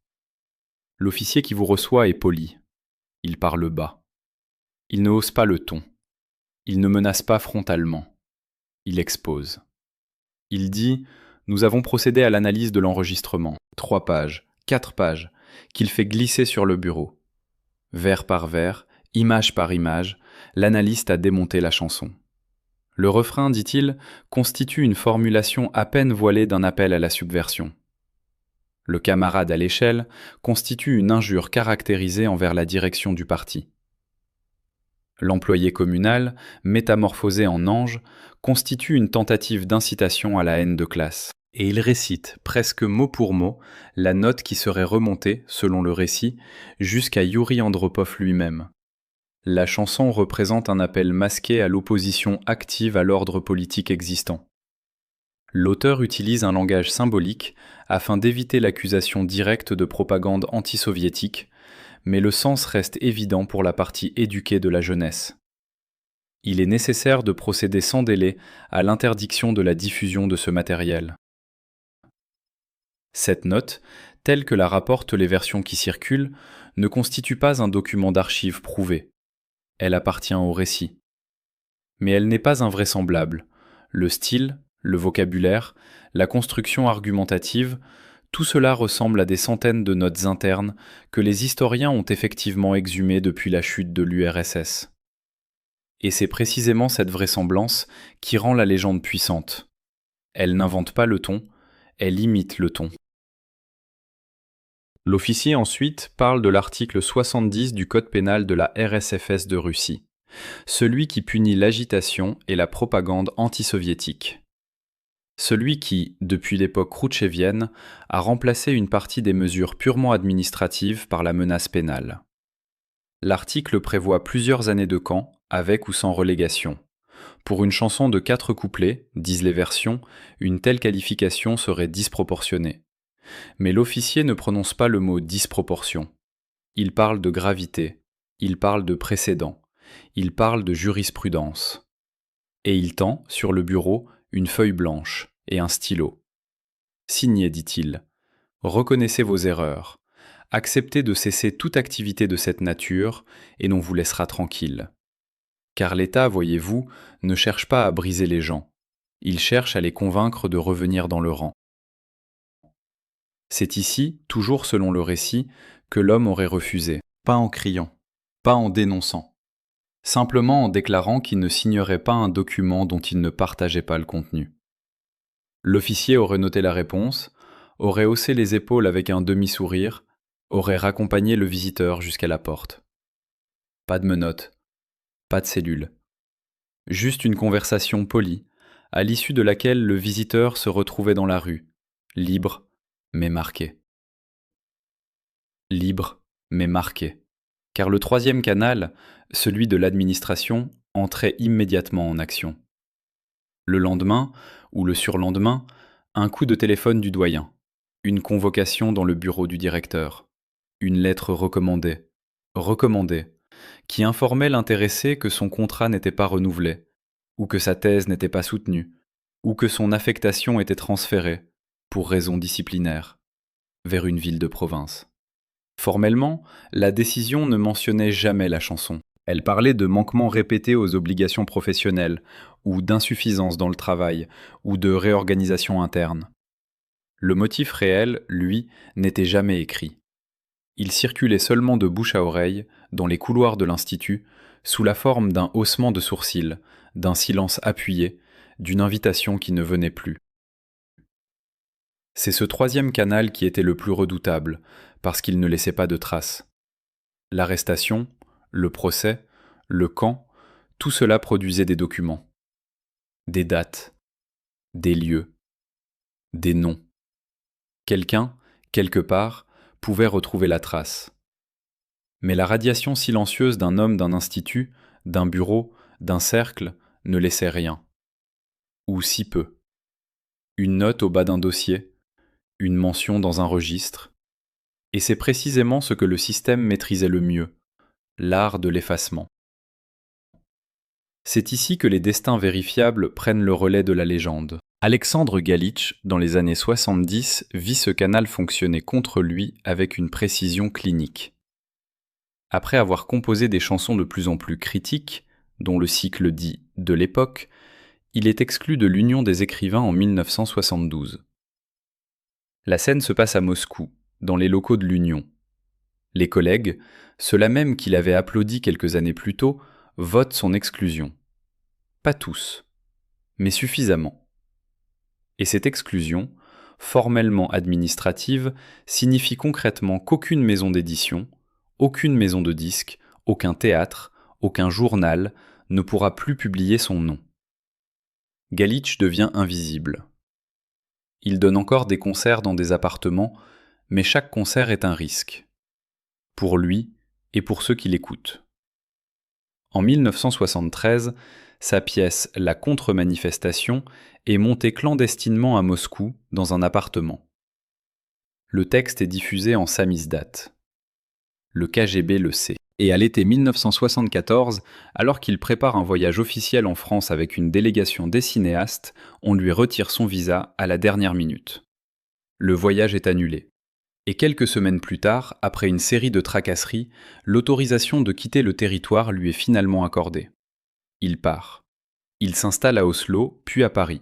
L'officier qui vous reçoit est poli. Il parle bas. Il ne hausse pas le ton. Il ne menace pas frontalement. Il expose. Il dit « Nous avons procédé à l'analyse de l'enregistrement. 3 pages, 4 pages, qu'il fait glisser sur le bureau. Vers par vers, image par image, l'analyste a démonté la chanson. Le refrain, dit-il, constitue une formulation à peine voilée d'un appel à la subversion. Le camarade à l'échelle constitue une injure caractérisée envers la direction du parti. L'employé communal, métamorphosé en ange, constitue une tentative d'incitation à la haine de classe. Et il récite, presque mot pour mot, la note qui serait remontée, selon le récit, jusqu'à Youri Andropov lui-même. La chanson représente un appel masqué à l'opposition active à l'ordre politique existant. L'auteur utilise un langage symbolique afin d'éviter l'accusation directe de propagande anti-soviétique, mais le sens reste évident pour la partie éduquée de la jeunesse. Il est nécessaire de procéder sans délai à l'interdiction de la diffusion de ce matériel. Cette note, telle que la rapportent les versions qui circulent, ne constitue pas un document d'archives prouvé. Elle appartient au récit. Mais elle n'est pas invraisemblable. Le style, le vocabulaire, la construction argumentative, tout cela ressemble à des centaines de notes internes que les historiens ont effectivement exhumées depuis la chute de l'URSS. Et c'est précisément cette vraisemblance qui rend la légende puissante. Elle n'invente pas le ton, elle imite le ton. L'officier ensuite parle de l'article 70 du Code pénal de la RSFS de Russie, celui qui punit l'agitation et la propagande anti-soviétique. Celui qui, depuis l'époque khrouchtchevienne, a remplacé une partie des mesures purement administratives par la menace pénale. L'article prévoit plusieurs années de camp, avec ou sans relégation. Pour une chanson de 4 couplets, disent les versions, une telle qualification serait disproportionnée. Mais l'officier ne prononce pas le mot disproportion. Il parle de gravité, il parle de précédent, il parle de jurisprudence. Et il tend, sur le bureau, une feuille blanche et un stylo. Signez, dit-il. Reconnaissez vos erreurs. Acceptez de cesser toute activité de cette nature et l'on vous laissera tranquille. Car l'État, voyez-vous, ne cherche pas à briser les gens. Il cherche à les convaincre de revenir dans le rang. C'est ici, toujours selon le récit, que l'homme aurait refusé, pas en criant, pas en dénonçant, simplement en déclarant qu'il ne signerait pas un document dont il ne partageait pas le contenu. L'officier aurait noté la réponse, aurait haussé les épaules avec un demi-sourire, aurait raccompagné le visiteur jusqu'à la porte. Pas de menottes, pas de cellule. Juste une conversation polie, à l'issue de laquelle le visiteur se retrouvait dans la rue, libre, mais marqué. Libre, mais marqué. Car le troisième canal, celui de l'administration, entrait immédiatement en action. Le lendemain, ou le surlendemain, un coup de téléphone du doyen, une convocation dans le bureau du directeur, une lettre recommandée, qui informait l'intéressé que son contrat n'était pas renouvelé, ou que sa thèse n'était pas soutenue, ou que son affectation était transférée, pour raisons disciplinaires, vers une ville de province. Formellement, la décision ne mentionnait jamais la chanson. Elle parlait de manquements répétés aux obligations professionnelles, ou d'insuffisance dans le travail, ou de réorganisation interne. Le motif réel, lui, n'était jamais écrit. Il circulait seulement de bouche à oreille, dans les couloirs de l'Institut, sous la forme d'un haussement de sourcils, d'un silence appuyé, d'une invitation qui ne venait plus. C'est ce troisième canal qui était le plus redoutable, parce qu'il ne laissait pas de traces. L'arrestation, le procès, le camp, tout cela produisait des documents. Des dates, des lieux, des noms. Quelqu'un, quelque part, pouvait retrouver la trace. Mais la radiation silencieuse d'un homme d'un institut, d'un bureau, d'un cercle, ne laissait rien. Ou si peu. Une note au bas d'un dossier, une mention dans un registre. Et c'est précisément ce que le système maîtrisait le mieux, l'art de l'effacement. C'est ici que les destins vérifiables prennent le relais de la légende. Alexandre Galitch, dans les années 70, vit ce canal fonctionner contre lui avec une précision clinique. Après avoir composé des chansons de plus en plus critiques, dont le cycle dit « De l'époque », il est exclu de l'Union des écrivains en 1972. La scène se passe à Moscou, dans les locaux de l'Union. Les collègues, ceux-là même qui l'avaient applaudi quelques années plus tôt, votent son exclusion. Pas tous, mais suffisamment. Et cette exclusion, formellement administrative, signifie concrètement qu'aucune maison d'édition, aucune maison de disques, aucun théâtre, aucun journal ne pourra plus publier son nom. Galitch devient invisible. Il donne encore des concerts dans des appartements, mais chaque concert est un risque. Pour lui et pour ceux qui l'écoutent. En 1973, sa pièce La contre-manifestation est montée clandestinement à Moscou dans un appartement. Le texte est diffusé en samizdat. Le KGB le sait. Et à l'été 1974, alors qu'il prépare un voyage officiel en France avec une délégation des cinéastes, on lui retire son visa à la dernière minute. Le voyage est annulé. Et quelques semaines plus tard, après une série de tracasseries, l'autorisation de quitter le territoire lui est finalement accordée. Il part. Il s'installe à Oslo, puis à Paris.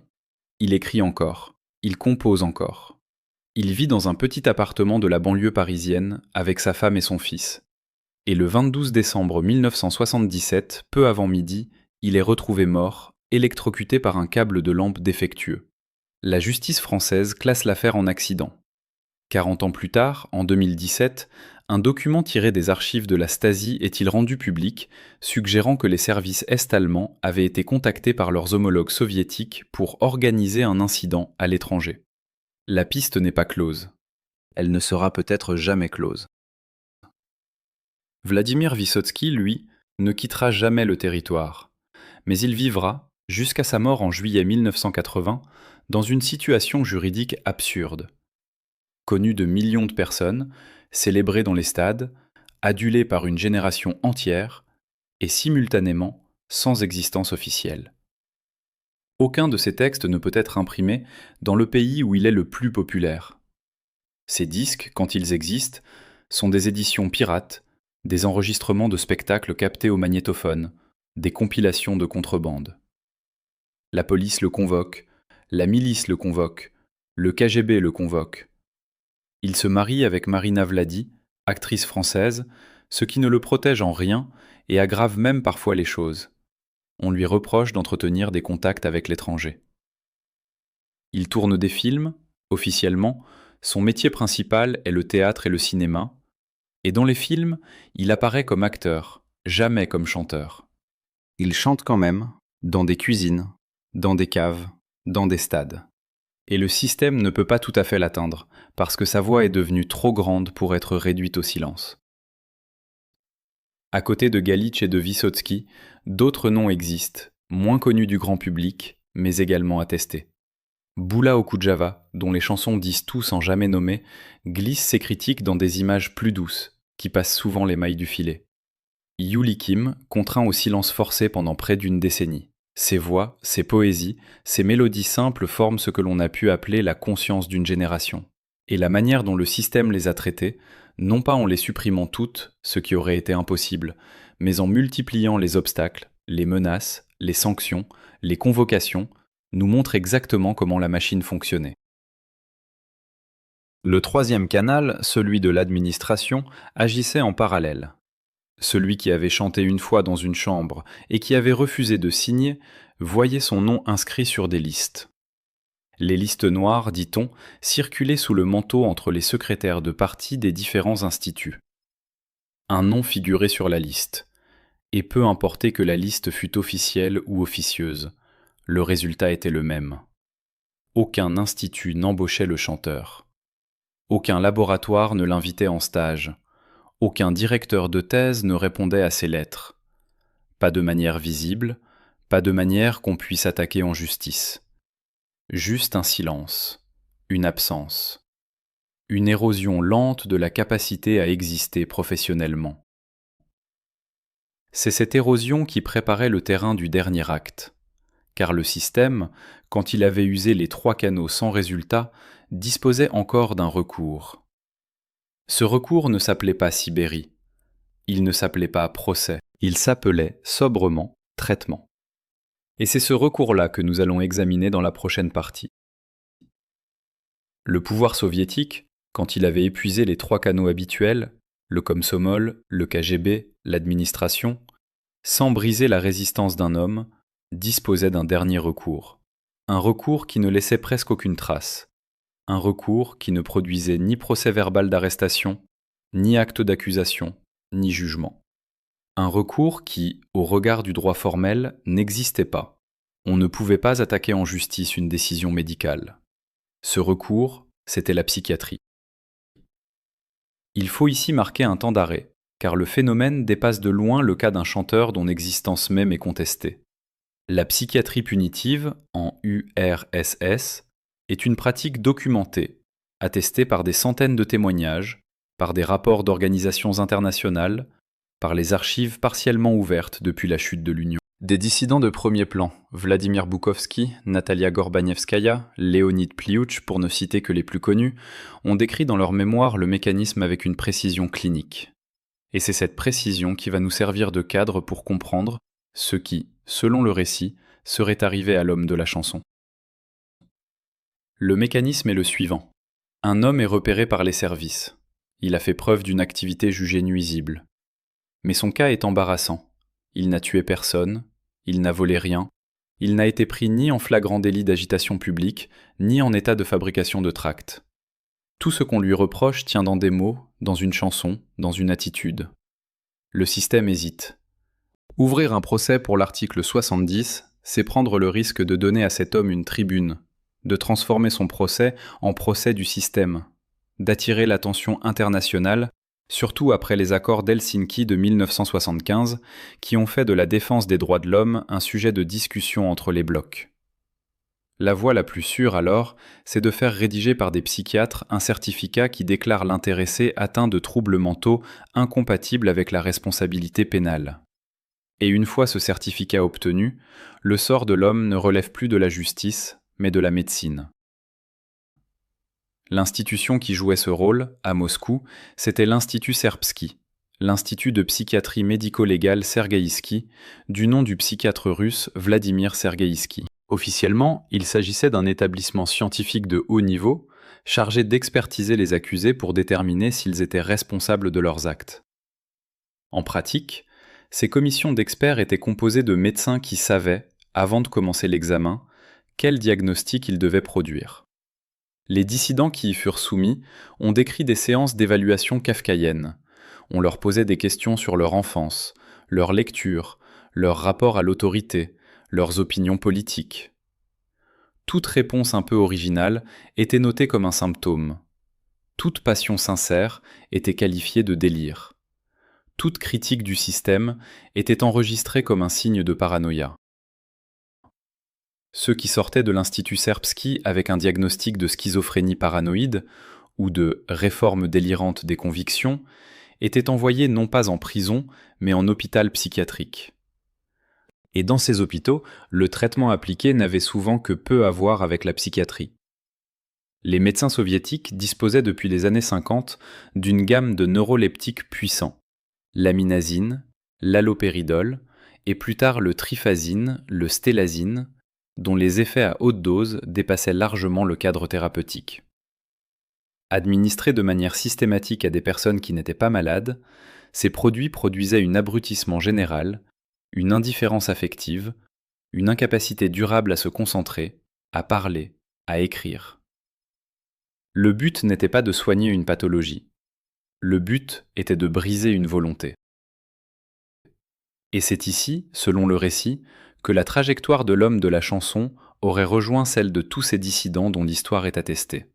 Il écrit encore. Il compose encore. Il vit dans un petit appartement de la banlieue parisienne avec sa femme et son fils. Et le 22 décembre 1977, peu avant midi, il est retrouvé mort, électrocuté par un câble de lampe défectueux. La justice française classe l'affaire en accident. 40 ans plus tard, en 2017, un document tiré des archives de la Stasi est-il rendu public, suggérant que les services est-allemands avaient été contactés par leurs homologues soviétiques pour organiser un incident à l'étranger. La piste n'est pas close. Elle ne sera peut-être jamais close. Vladimir Vysotsky, lui, ne quittera jamais le territoire, mais il vivra, jusqu'à sa mort en juillet 1980, dans une situation juridique absurde. Connu de millions de personnes, célébré dans les stades, adulé par une génération entière, et simultanément sans existence officielle. Aucun de ces textes ne peut être imprimé dans le pays où il est le plus populaire. Ces disques, quand ils existent, sont des éditions pirates, des enregistrements de spectacles captés au magnétophone, des compilations de contrebande. La police le convoque, la milice le convoque, le KGB le convoque. Il se marie avec Marina Vladi, actrice française, ce qui ne le protège en rien et aggrave même parfois les choses. On lui reproche d'entretenir des contacts avec l'étranger. Il tourne des films, officiellement, son métier principal est le théâtre et le cinéma, et dans les films, il apparaît comme acteur, jamais comme chanteur. Il chante quand même, dans des cuisines, dans des caves, dans des stades. Et le système ne peut pas tout à fait l'atteindre, parce que sa voix est devenue trop grande pour être réduite au silence. À côté de Galitch et de Vysotsky, d'autres noms existent, moins connus du grand public, mais également attestés. Boula Okudjava, dont les chansons disent tout sans jamais nommer, glisse ses critiques dans des images plus douces, qui passent souvent les mailles du filet. Yuli Kim, contraint au silence forcé pendant près d'une décennie. Ses voix, ses poésies, ses mélodies simples forment ce que l'on a pu appeler la conscience d'une génération. Et la manière dont le système les a traitées, non pas en les supprimant toutes, ce qui aurait été impossible, mais en multipliant les obstacles, les menaces, les sanctions, les convocations, nous montre exactement comment la machine fonctionnait. Le troisième canal, celui de l'administration, agissait en parallèle. Celui qui avait chanté une fois dans une chambre et qui avait refusé de signer voyait son nom inscrit sur des listes. Les listes noires, dit-on, circulaient sous le manteau entre les secrétaires de parti des différents instituts. Un nom figurait sur la liste, et peu importait que la liste fût officielle ou officieuse, le résultat était le même. Aucun institut n'embauchait le chanteur. Aucun laboratoire ne l'invitait en stage. Aucun directeur de thèse ne répondait à ses lettres. Pas de manière visible, pas de manière qu'on puisse attaquer en justice. Juste un silence, une absence, une érosion lente de la capacité à exister professionnellement. C'est cette érosion qui préparait le terrain du dernier acte, car le système, quand il avait usé les 3 canaux sans résultat, disposait encore d'un recours. Ce recours ne s'appelait pas Sibérie, il ne s'appelait pas procès, il s'appelait sobrement traitement. Et c'est ce recours-là que nous allons examiner dans la prochaine partie. Le pouvoir soviétique, quand il avait épuisé les 3 canaux habituels, le Komsomol, le KGB, l'administration, sans briser la résistance d'un homme, disposait d'un dernier recours. Un recours qui ne laissait presque aucune trace. Un recours qui ne produisait ni procès-verbal d'arrestation, ni acte d'accusation, ni jugement. Un recours qui, au regard du droit formel, n'existait pas. On ne pouvait pas attaquer en justice une décision médicale. Ce recours, c'était la psychiatrie. Il faut ici marquer un temps d'arrêt, car le phénomène dépasse de loin le cas d'un chanteur dont l'existence même est contestée. La psychiatrie punitive, en URSS, est une pratique documentée, attestée par des centaines de témoignages, par des rapports d'organisations internationales, par les archives partiellement ouvertes depuis la chute de l'Union. Des dissidents de premier plan, Vladimir Bukovski, Natalia Gorbanevskaya, Léonid Pliouch, pour ne citer que les plus connus, ont décrit dans leur mémoire le mécanisme avec une précision clinique. Et c'est cette précision qui va nous servir de cadre pour comprendre ce qui, selon le récit, serait arrivé à l'homme de la chanson. Le mécanisme est le suivant. Un homme est repéré par les services. Il a fait preuve d'une activité jugée nuisible. Mais son cas est embarrassant. Il n'a tué personne, il n'a volé rien, il n'a été pris ni en flagrant délit d'agitation publique, ni en état de fabrication de tracts. Tout ce qu'on lui reproche tient dans des mots, dans une chanson, dans une attitude. Le système hésite. Ouvrir un procès pour l'article 70, c'est prendre le risque de donner à cet homme une tribune, de transformer son procès en procès du système, d'attirer l'attention internationale, surtout après les accords d'Helsinki de 1975, qui ont fait de la défense des droits de l'homme un sujet de discussion entre les blocs. La voie la plus sûre alors, c'est de faire rédiger par des psychiatres un certificat qui déclare l'intéressé atteint de troubles mentaux incompatibles avec la responsabilité pénale. Et une fois ce certificat obtenu, le sort de l'homme ne relève plus de la justice, mais de la médecine. L'institution qui jouait ce rôle, à Moscou, c'était l'Institut Serbski, l'Institut de psychiatrie médico-légale Sergueïski, du nom du psychiatre russe Vladimir Sergueïski. Officiellement, il s'agissait d'un établissement scientifique de haut niveau, chargé d'expertiser les accusés pour déterminer s'ils étaient responsables de leurs actes. En pratique, ces commissions d'experts étaient composées de médecins qui savaient, avant de commencer l'examen, quel diagnostic ils devaient produire. Les dissidents qui y furent soumis ont décrit des séances d'évaluation kafkaïennes. On leur posait des questions sur leur enfance, leur lecture, leur rapport à l'autorité, leurs opinions politiques. Toute réponse un peu originale était notée comme un symptôme. Toute passion sincère était qualifiée de délire. Toute critique du système était enregistrée comme un signe de paranoïa. Ceux qui sortaient de l'Institut Serbski avec un diagnostic de schizophrénie paranoïde ou de réforme délirante des convictions étaient envoyés non pas en prison, mais en hôpital psychiatrique. Et dans ces hôpitaux, le traitement appliqué n'avait souvent que peu à voir avec la psychiatrie. Les médecins soviétiques disposaient depuis les années 50 d'une gamme de neuroleptiques puissants, l'aminazine, l'allopéridol, et plus tard le trifazine, le stélazine, dont les effets à haute dose dépassaient largement le cadre thérapeutique. Administrés de manière systématique à des personnes qui n'étaient pas malades, ces produits produisaient un abrutissement général, une indifférence affective, une incapacité durable à se concentrer, à parler, à écrire. Le but n'était pas de soigner une pathologie. Le but était de briser une volonté. Et c'est ici, selon le récit, que la trajectoire de l'homme de la chanson aurait rejoint celle de tous ces dissidents dont l'histoire est attestée.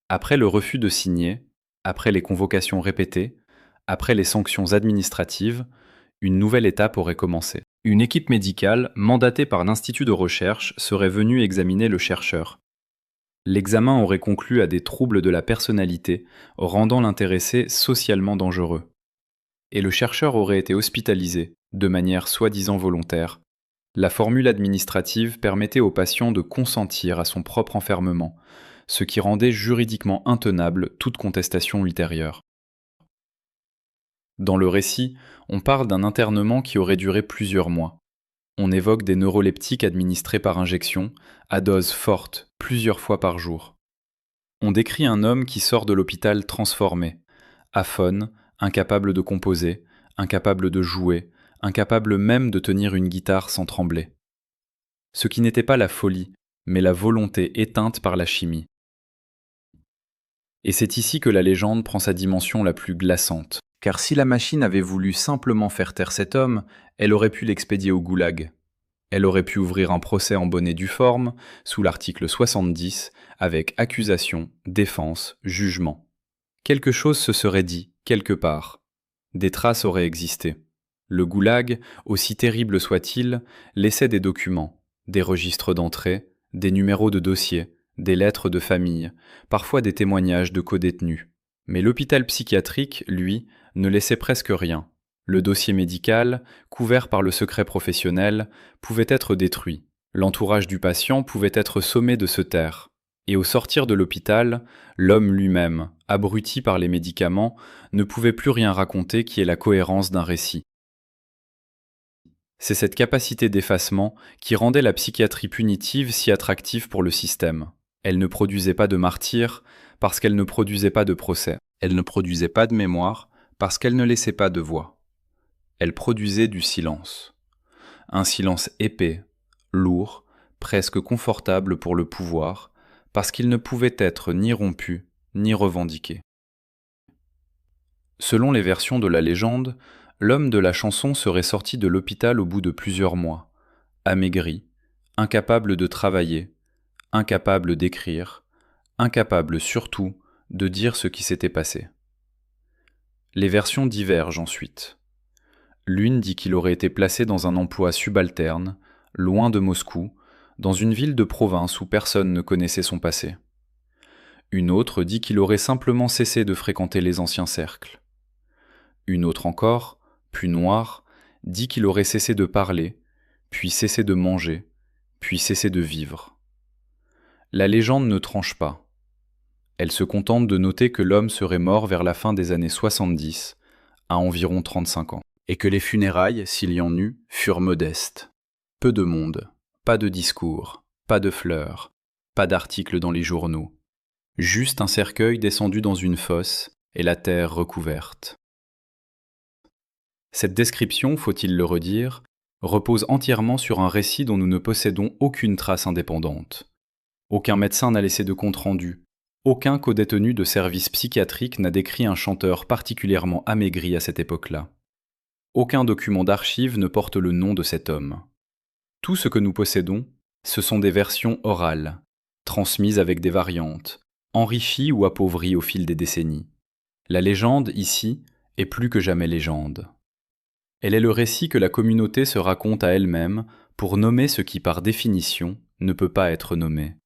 Après le refus de signer, après les convocations répétées, après les sanctions administratives, une nouvelle étape aurait commencé. Une équipe médicale, mandatée par l'Institut de recherche, serait venue examiner le chercheur. L'examen aurait conclu à des troubles de la personnalité, rendant l'intéressé socialement dangereux. Et le chercheur aurait été hospitalisé, de manière soi-disant volontaire, La formule administrative permettait au patient de consentir à son propre enfermement, ce qui rendait juridiquement intenable toute contestation ultérieure. Dans le récit, on parle d'un internement qui aurait duré plusieurs mois. On évoque des neuroleptiques administrés par injection, à dose forte, plusieurs fois par jour. On décrit un homme qui sort de l'hôpital transformé, aphone, incapable de composer, incapable de jouer, incapable même de tenir une guitare sans trembler. Ce qui n'était pas la folie, mais la volonté éteinte par la chimie. Et c'est ici que la légende prend sa dimension la plus glaçante. Car si la machine avait voulu simplement faire taire cet homme, elle aurait pu l'expédier au goulag. Elle aurait pu ouvrir un procès en bonne et due forme, sous l'article 70, avec accusation, défense, jugement. Quelque chose se serait dit, quelque part. Des traces auraient existé. Le goulag, aussi terrible soit-il, laissait des documents, des registres d'entrée, des numéros de dossier, des lettres de famille, parfois des témoignages de codétenus. Mais l'hôpital psychiatrique, lui, ne laissait presque rien. Le dossier médical, couvert par le secret professionnel, pouvait être détruit. L'entourage du patient pouvait être sommé de se taire. Et au sortir de l'hôpital, l'homme lui-même, abruti par les médicaments, ne pouvait plus rien raconter qui ait la cohérence d'un récit. C'est cette capacité d'effacement qui rendait la psychiatrie punitive si attractive pour le système. Elle ne produisait pas de martyrs parce qu'elle ne produisait pas de procès. Elle ne produisait pas de mémoire parce qu'elle ne laissait pas de voix. Elle produisait du silence. Un silence épais, lourd, presque confortable pour le pouvoir, parce qu'il ne pouvait être ni rompu, ni revendiqué. Selon les versions de la légende, l'homme de la chanson serait sorti de l'hôpital au bout de plusieurs mois, amaigri, incapable de travailler, incapable d'écrire, incapable surtout de dire ce qui s'était passé. Les versions divergent ensuite. L'une dit qu'il aurait été placé dans un emploi subalterne, loin de Moscou, dans une ville de province où personne ne connaissait son passé. Une autre dit qu'il aurait simplement cessé de fréquenter les anciens cercles. Une autre encore, plus noire, dit qu'il aurait cessé de parler, puis cessé de manger, puis cessé de vivre. La légende ne tranche pas. Elle se contente de noter que l'homme serait mort vers la fin des années 70, à environ 35 ans, et que les funérailles, s'il y en eut, furent modestes. Peu de monde, pas de discours, pas de fleurs, pas d'articles dans les journaux, juste un cercueil descendu dans une fosse et la terre recouverte. Cette description, faut-il le redire, repose entièrement sur un récit dont nous ne possédons aucune trace indépendante. Aucun médecin n'a laissé de compte-rendu, aucun codétenu de service psychiatrique n'a décrit un chanteur particulièrement amaigri à cette époque-là. Aucun document d'archives ne porte le nom de cet homme. Tout ce que nous possédons, ce sont des versions orales, transmises avec des variantes, enrichies ou appauvries au fil des décennies. La légende, ici, est plus que jamais légende. Elle est le récit que la communauté se raconte à elle-même pour nommer ce qui, par définition, ne peut pas être nommé.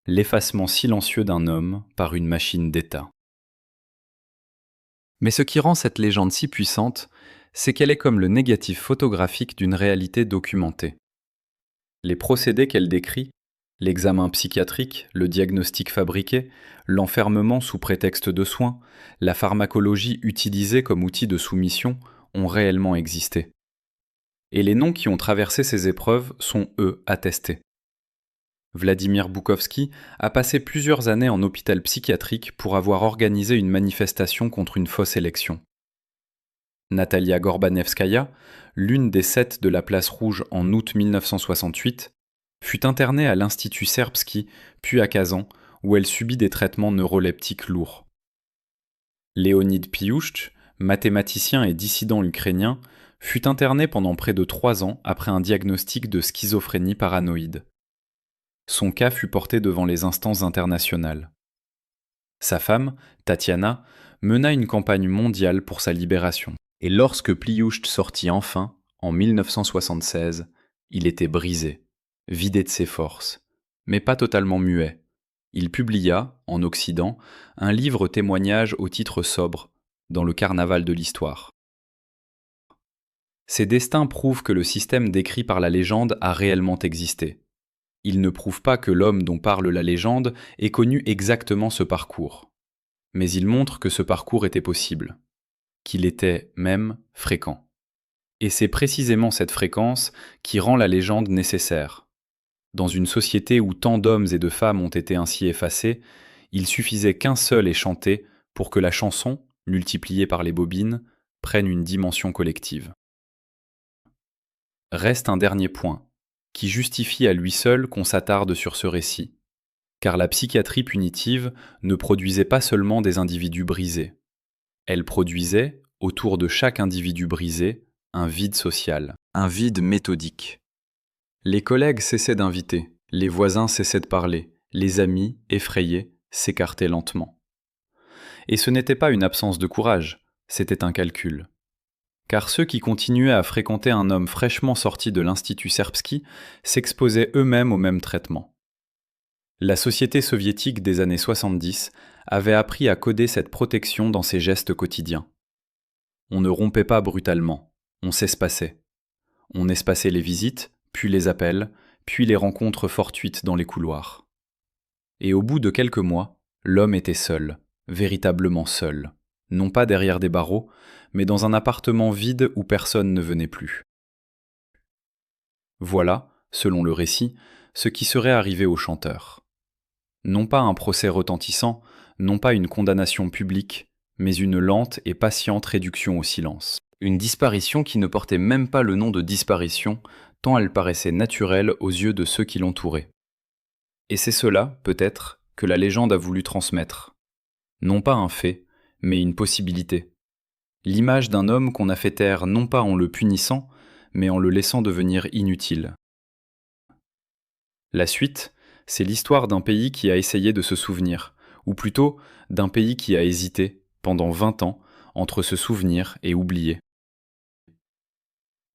L'effacement silencieux d'un homme par une machine d'État. Mais ce qui rend cette légende si puissante, c'est qu'elle est comme le négatif photographique d'une réalité documentée. Les procédés qu'elle décrit, l'examen psychiatrique, le diagnostic fabriqué, l'enfermement sous prétexte de soins, la pharmacologie utilisée comme outil de soumission, ont réellement existé. Et les noms qui ont traversé ces épreuves sont, eux, attestés. Vladimir Boukowski a passé plusieurs années en hôpital psychiatrique pour avoir organisé une manifestation contre une fausse élection. Natalia Gorbanevskaya, l'une des 7 de la Place Rouge en août 1968, fut internée à l'Institut Serbski, puis à Kazan, où elle subit des traitements neuroleptiques lourds. Leonid Piouchtch, mathématicien et dissident ukrainien, fut interné pendant près de 3 ans après un diagnostic de schizophrénie paranoïde. Son cas fut porté devant les instances internationales. Sa femme, Tatiana, mena une campagne mondiale pour sa libération. Et lorsque Pliouchtch sortit enfin, en 1976, il était brisé, vidé de ses forces, mais pas totalement muet. Il publia, en Occident, un livre témoignage au titre sobre, Dans le carnaval de l'histoire. Ces destins prouvent que le système décrit par la légende a réellement existé. Ils ne prouvent pas que l'homme dont parle la légende ait connu exactement ce parcours. Mais ils montrent que ce parcours était possible, qu'il était même fréquent. Et c'est précisément cette fréquence qui rend la légende nécessaire. Dans une société où tant d'hommes et de femmes ont été ainsi effacés, il suffisait qu'un seul ait chanté pour que la chanson, multipliée par les bobines, prenne une dimension collective. Reste un dernier point, qui justifie à lui seul qu'on s'attarde sur ce récit. Car la psychiatrie punitive ne produisait pas seulement des individus brisés. Elle produisait, autour de chaque individu brisé, un vide social, un vide méthodique. Les collègues cessaient d'inviter, les voisins cessaient de parler, les amis, effrayés, s'écartaient lentement. Et ce n'était pas une absence de courage, c'était un calcul. Car ceux qui continuaient à fréquenter un homme fraîchement sorti de l'Institut Serbski s'exposaient eux-mêmes au même traitement. La société soviétique des années 70 avait appris à coder cette protection dans ses gestes quotidiens. On ne rompait pas brutalement, on s'espaçait. On espaçait les visites, puis les appels, puis les rencontres fortuites dans les couloirs. Et au bout de quelques mois, l'homme était seul, véritablement seul, non pas derrière des barreaux, mais dans un appartement vide où personne ne venait plus. Voilà, selon le récit, ce qui serait arrivé au chanteur. Non pas un procès retentissant, non pas une condamnation publique, mais une lente et patiente réduction au silence. Une disparition qui ne portait même pas le nom de disparition, tant elle paraissait naturelle aux yeux de ceux qui l'entouraient. Et c'est cela, peut-être, que la légende a voulu transmettre. Non pas un fait, mais une possibilité. L'image d'un homme qu'on a fait taire non pas en le punissant, mais en le laissant devenir inutile. La suite, c'est l'histoire d'un pays qui a essayé de se souvenir, ou plutôt d'un pays qui a hésité, pendant 20 ans, entre se souvenir et oublier.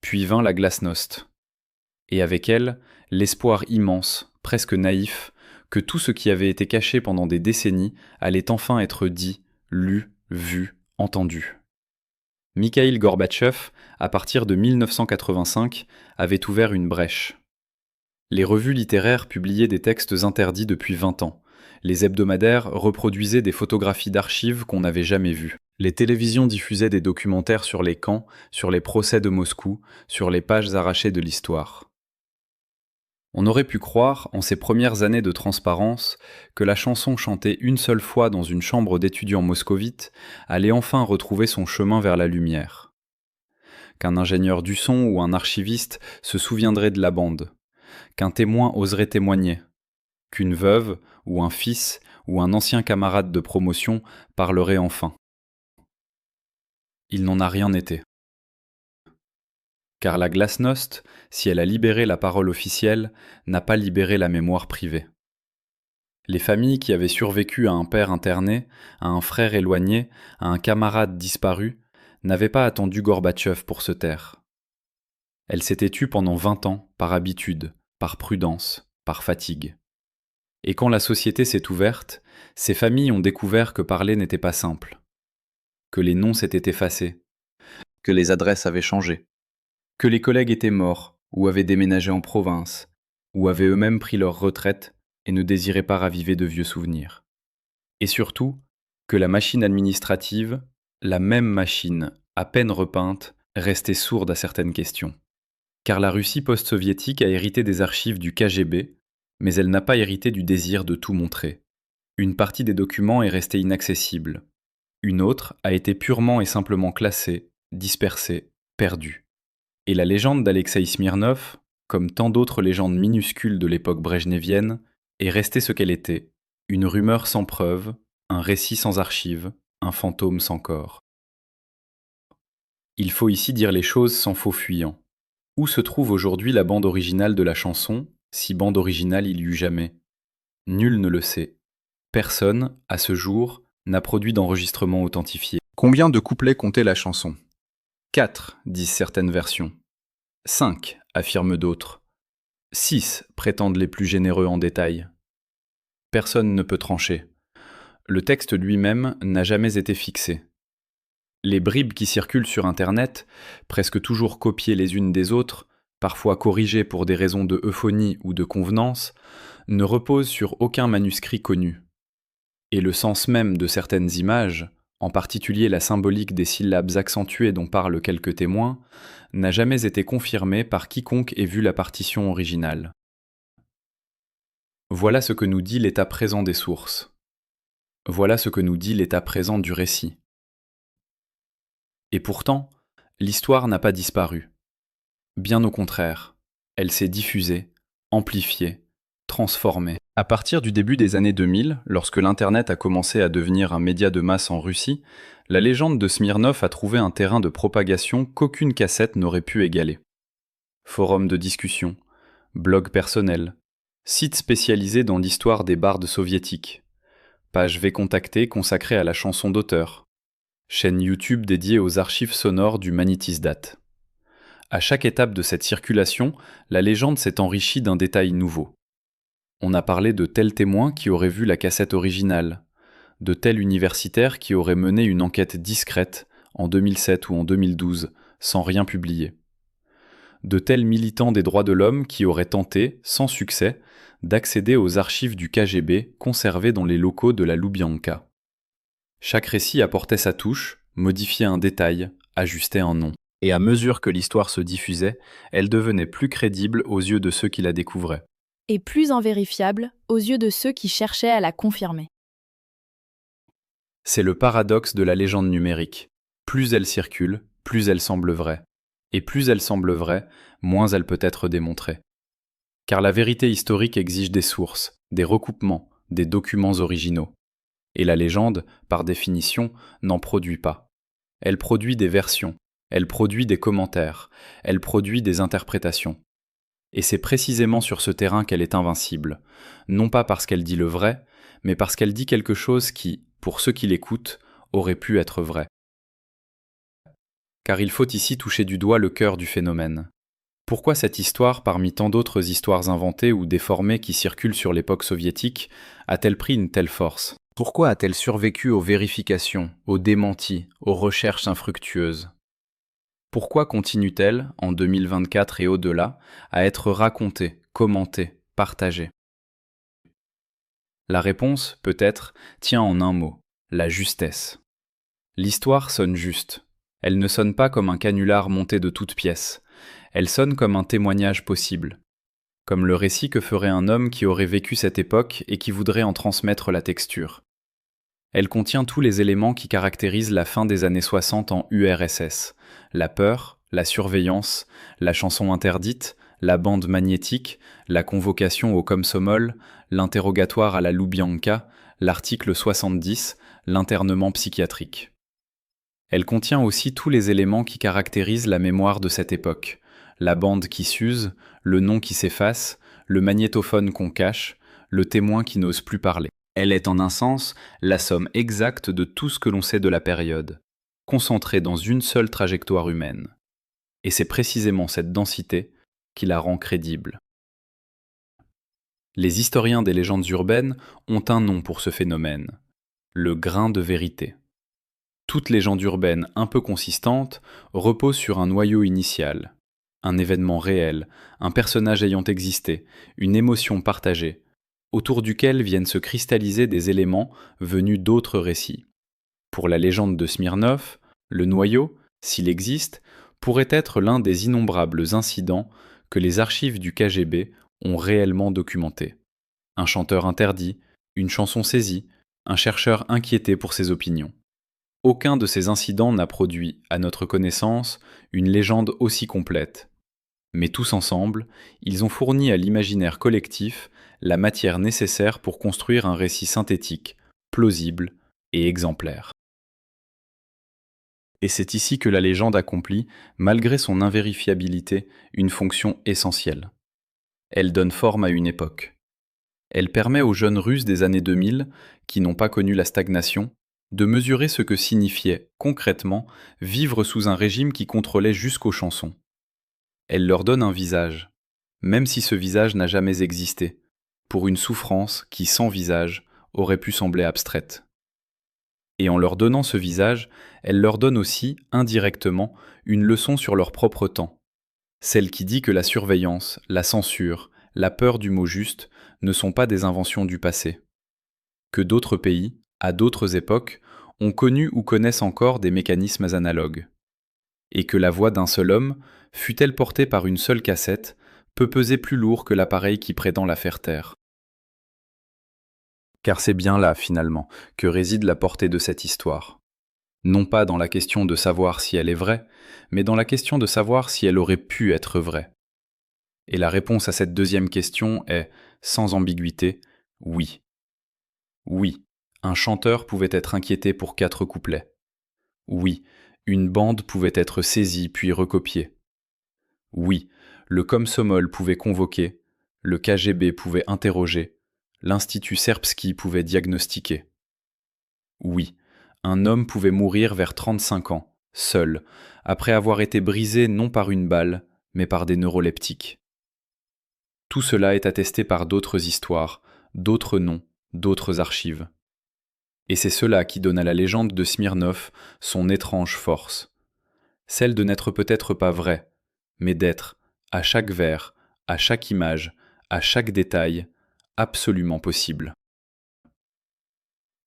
Puis vint la glasnost. Et avec elle, l'espoir immense, presque naïf, que tout ce qui avait été caché pendant des décennies allait enfin être dit, lu, vu, entendu. Mikhaïl Gorbatchev, à partir de 1985, avait ouvert une brèche. Les revues littéraires publiaient des textes interdits depuis 20 ans. Les hebdomadaires reproduisaient des photographies d'archives qu'on n'avait jamais vues. Les télévisions diffusaient des documentaires sur les camps, sur les procès de Moscou, sur les pages arrachées de l'histoire. On aurait pu croire, en ces premières années de transparence, que la chanson chantée une seule fois dans une chambre d'étudiants moscovites allait enfin retrouver son chemin vers la lumière. Qu'un ingénieur du son ou un archiviste se souviendrait de la bande, qu'un témoin oserait témoigner, qu'une veuve ou un fils ou un ancien camarade de promotion parlerait enfin. Il n'en a rien été. Car la glasnost, si elle a libéré la parole officielle, n'a pas libéré la mémoire privée. Les familles qui avaient survécu à un père interné, à un frère éloigné, à un camarade disparu, n'avaient pas attendu Gorbatchev pour se taire. Elles s'étaient tues pendant 20 ans, par habitude, par prudence, par fatigue. Et quand la société s'est ouverte, ces familles ont découvert que parler n'était pas simple, que les noms s'étaient effacés, que les adresses avaient changé, que les collègues étaient morts, ou avaient déménagé en province, ou avaient eux-mêmes pris leur retraite et ne désiraient pas raviver de vieux souvenirs. Et surtout, que la machine administrative, la même machine, à peine repeinte, restait sourde à certaines questions. Car la Russie post-soviétique a hérité des archives du KGB, mais elle n'a pas hérité du désir de tout montrer. Une partie des documents est restée inaccessible. Une autre a été purement et simplement classée, dispersée, perdue. Et la légende d'Alexeï Smirnov, comme tant d'autres légendes minuscules de l'époque brejnevienne, est restée ce qu'elle était, une rumeur sans preuve, un récit sans archives, un fantôme sans corps. Il faut ici dire les choses sans faux fuyant. Où se trouve aujourd'hui la bande originale de la chanson, si bande originale il y eut jamais ? Nul ne le sait. Personne, à ce jour, n'a produit d'enregistrement authentifié. Combien de couplets comptait la chanson ? 4, disent certaines versions. 5, affirment d'autres. 6, prétendent les plus généreux en détail. Personne ne peut trancher. Le texte lui-même n'a jamais été fixé. Les bribes qui circulent sur Internet, presque toujours copiées les unes des autres, parfois corrigées pour des raisons de euphonie ou de convenance, ne reposent sur aucun manuscrit connu. Et le sens même de certaines images, en particulier la symbolique des syllabes accentuées dont parlent quelques témoins, n'a jamais été confirmé par quiconque ait vu la partition originale. Voilà ce que nous dit l'état présent des sources. Voilà ce que nous dit l'état présent du récit. Et pourtant, l'histoire n'a pas disparu. Bien au contraire, elle s'est diffusée, amplifiée, transformée. À partir du début des années 2000, lorsque l'Internet a commencé à devenir un média de masse en Russie, la légende de Smirnov a trouvé un terrain de propagation qu'aucune cassette n'aurait pu égaler. Forums de discussion, blogs personnels, sites spécialisés dans l'histoire des bardes soviétiques, pages V-Contactées consacrées à la chanson d'auteur, chaîne YouTube dédiée aux archives sonores du Manitisdat. À chaque étape de cette circulation, la légende s'est enrichie d'un détail nouveau. On a parlé de tel témoin qui aurait vu la cassette originale, de tel universitaire qui aurait mené une enquête discrète en 2007 ou en 2012 sans rien publier, de tel militant des droits de l'homme qui aurait tenté, sans succès, d'accéder aux archives du KGB conservées dans les locaux de la Loubianka. Chaque récit apportait sa touche, modifiait un détail, ajustait un nom. Et à mesure que l'histoire se diffusait, elle devenait plus crédible aux yeux de ceux qui la découvraient. Et plus invérifiable aux yeux de ceux qui cherchaient à la confirmer. C'est le paradoxe de la légende numérique. Plus elle circule, plus elle semble vraie. Et plus elle semble vraie, moins elle peut être démontrée. Car la vérité historique exige des sources, des recoupements, des documents originaux. Et la légende, par définition, n'en produit pas. Elle produit des versions, elle produit des commentaires, elle produit des interprétations. Et c'est précisément sur ce terrain qu'elle est invincible, non pas parce qu'elle dit le vrai, mais parce qu'elle dit quelque chose qui, pour ceux qui l'écoutent, aurait pu être vrai. Car il faut ici toucher du doigt le cœur du phénomène. Pourquoi cette histoire, parmi tant d'autres histoires inventées ou déformées qui circulent sur l'époque soviétique, a-t-elle pris une telle force ? Pourquoi a-t-elle survécu aux vérifications, aux démentis, aux recherches infructueuses ? Pourquoi continue-t-elle, en 2024 et au-delà, à être racontée, commentée, partagée ? La réponse, peut-être, tient en un mot, la justesse. L'histoire sonne juste. Elle ne sonne pas comme un canular monté de toutes pièces. Elle sonne comme un témoignage possible. Comme le récit que ferait un homme qui aurait vécu cette époque et qui voudrait en transmettre la texture. Elle contient tous les éléments qui caractérisent la fin des années 60 en URSS. La peur, la surveillance, la chanson interdite, la bande magnétique, la convocation au Komsomol, l'interrogatoire à la Loubianka, l'article 70, l'internement psychiatrique. Elle contient aussi tous les éléments qui caractérisent la mémoire de cette époque. La bande qui s'use, le nom qui s'efface, le magnétophone qu'on cache, le témoin qui n'ose plus parler. Elle est en un sens la somme exacte de tout ce que l'on sait de la période, concentrée dans une seule trajectoire humaine. Et c'est précisément cette densité qui la rend crédible. Les historiens des légendes urbaines ont un nom pour ce phénomène, le grain de vérité. Toute légende urbaine un peu consistante repose sur un noyau initial, un événement réel, un personnage ayant existé, une émotion partagée, autour duquel viennent se cristalliser des éléments venus d'autres récits. Pour la légende de Smirnov, le noyau, s'il existe, pourrait être l'un des innombrables incidents que les archives du KGB ont réellement documentés. Un chanteur interdit, une chanson saisie, un chercheur inquiété pour ses opinions. Aucun de ces incidents n'a produit, à notre connaissance, une légende aussi complète. Mais tous ensemble, ils ont fourni à l'imaginaire collectif la matière nécessaire pour construire un récit synthétique, plausible et exemplaire. Et c'est ici que la légende accomplit, malgré son invérifiabilité, une fonction essentielle. Elle donne forme à une époque. Elle permet aux jeunes Russes des années 2000, qui n'ont pas connu la stagnation, de mesurer ce que signifiait, concrètement, vivre sous un régime qui contrôlait jusqu'aux chansons. Elle leur donne un visage, même si ce visage n'a jamais existé, pour une souffrance qui, sans visage, aurait pu sembler abstraite. Et en leur donnant ce visage, elle leur donne aussi, indirectement, une leçon sur leur propre temps. Celle qui dit que la surveillance, la censure, la peur du mot juste ne sont pas des inventions du passé. Que d'autres pays, à d'autres époques, ont connu ou connaissent encore des mécanismes analogues. Et que la voix d'un seul homme, fût-elle portée par une seule cassette, peut peser plus lourd que l'appareil qui prétend la faire taire. Car c'est bien là, finalement, que réside la portée de cette histoire. Non pas dans la question de savoir si elle est vraie, mais dans la question de savoir si elle aurait pu être vraie. Et la réponse à cette deuxième question est, sans ambiguïté, oui. Oui, un chanteur pouvait être inquiété pour 4 couplets. Oui, une bande pouvait être saisie puis recopiée. Oui, le Komsomol pouvait convoquer, le KGB pouvait interroger, l'Institut Serbski pouvait diagnostiquer. Oui, un homme pouvait mourir vers 35 ans, seul, après avoir été brisé non par une balle, mais par des neuroleptiques. Tout cela est attesté par d'autres histoires, d'autres noms, d'autres archives. Et c'est cela qui donne à la légende de Smirnov son étrange force. Celle de n'être peut-être pas vrai, mais d'être, à chaque vers, à chaque image, à chaque détail, absolument possible.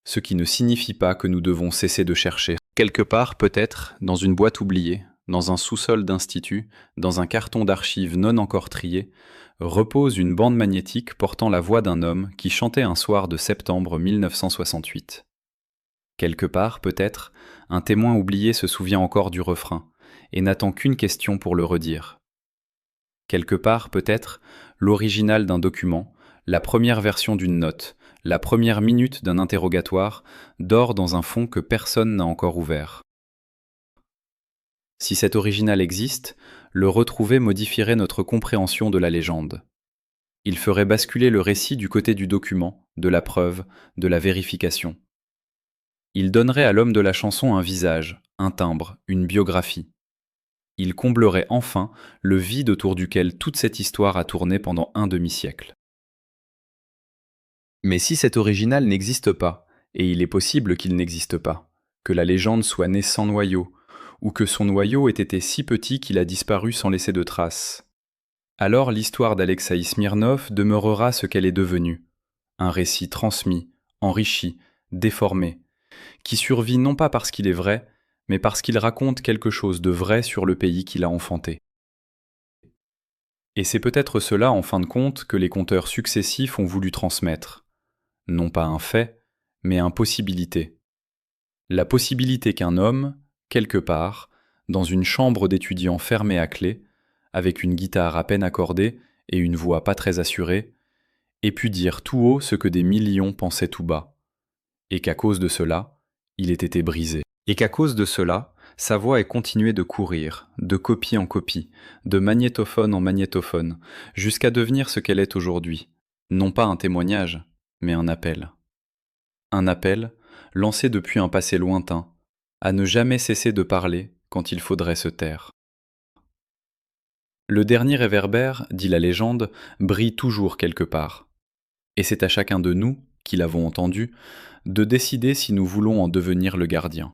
Ce qui ne signifie pas que nous devons cesser de chercher. Quelque part, peut-être, dans une boîte oubliée, dans un sous-sol d'institut, dans un carton d'archives non encore trié, repose une bande magnétique portant la voix d'un homme qui chantait un soir de septembre 1968. Quelque part, peut-être, un témoin oublié se souvient encore du refrain, et n'attend qu'une question pour le redire. Quelque part, peut-être, l'original d'un document, la première version d'une note, la première minute d'un interrogatoire, dort dans un fond que personne n'a encore ouvert. Si cet original existe, le retrouver modifierait notre compréhension de la légende. Il ferait basculer le récit du côté du document, de la preuve, de la vérification. Il donnerait à l'homme de la chanson un visage, un timbre, une biographie. Il comblerait enfin le vide autour duquel toute cette histoire a tourné pendant un demi-siècle. Mais si cet original n'existe pas, et il est possible qu'il n'existe pas, que la légende soit née sans noyau, ou que son noyau ait été si petit qu'il a disparu sans laisser de traces, alors l'histoire d'Alexeï Smirnov demeurera ce qu'elle est devenue, un récit transmis, enrichi, déformé, qui survit non pas parce qu'il est vrai, mais parce qu'il raconte quelque chose de vrai sur le pays qu'il a enfanté. Et c'est peut-être cela, en fin de compte, que les conteurs successifs ont voulu transmettre. Non pas un fait, mais une possibilité. La possibilité qu'un homme, quelque part, dans une chambre d'étudiant fermée à clé, avec une guitare à peine accordée et une voix pas très assurée, ait pu dire tout haut ce que des millions pensaient tout bas, et qu'à cause de cela, il ait été brisé. Et qu'à cause de cela, sa voix ait continué de courir, de copie en copie, de magnétophone en magnétophone, jusqu'à devenir ce qu'elle est aujourd'hui. Non pas un témoignage, mais un appel. Un appel, lancé depuis un passé lointain, à ne jamais cesser de parler quand il faudrait se taire. Le dernier réverbère, dit la légende, brille toujours quelque part. Et c'est à chacun de nous, qui l'avons entendu, de décider si nous voulons en devenir le gardien.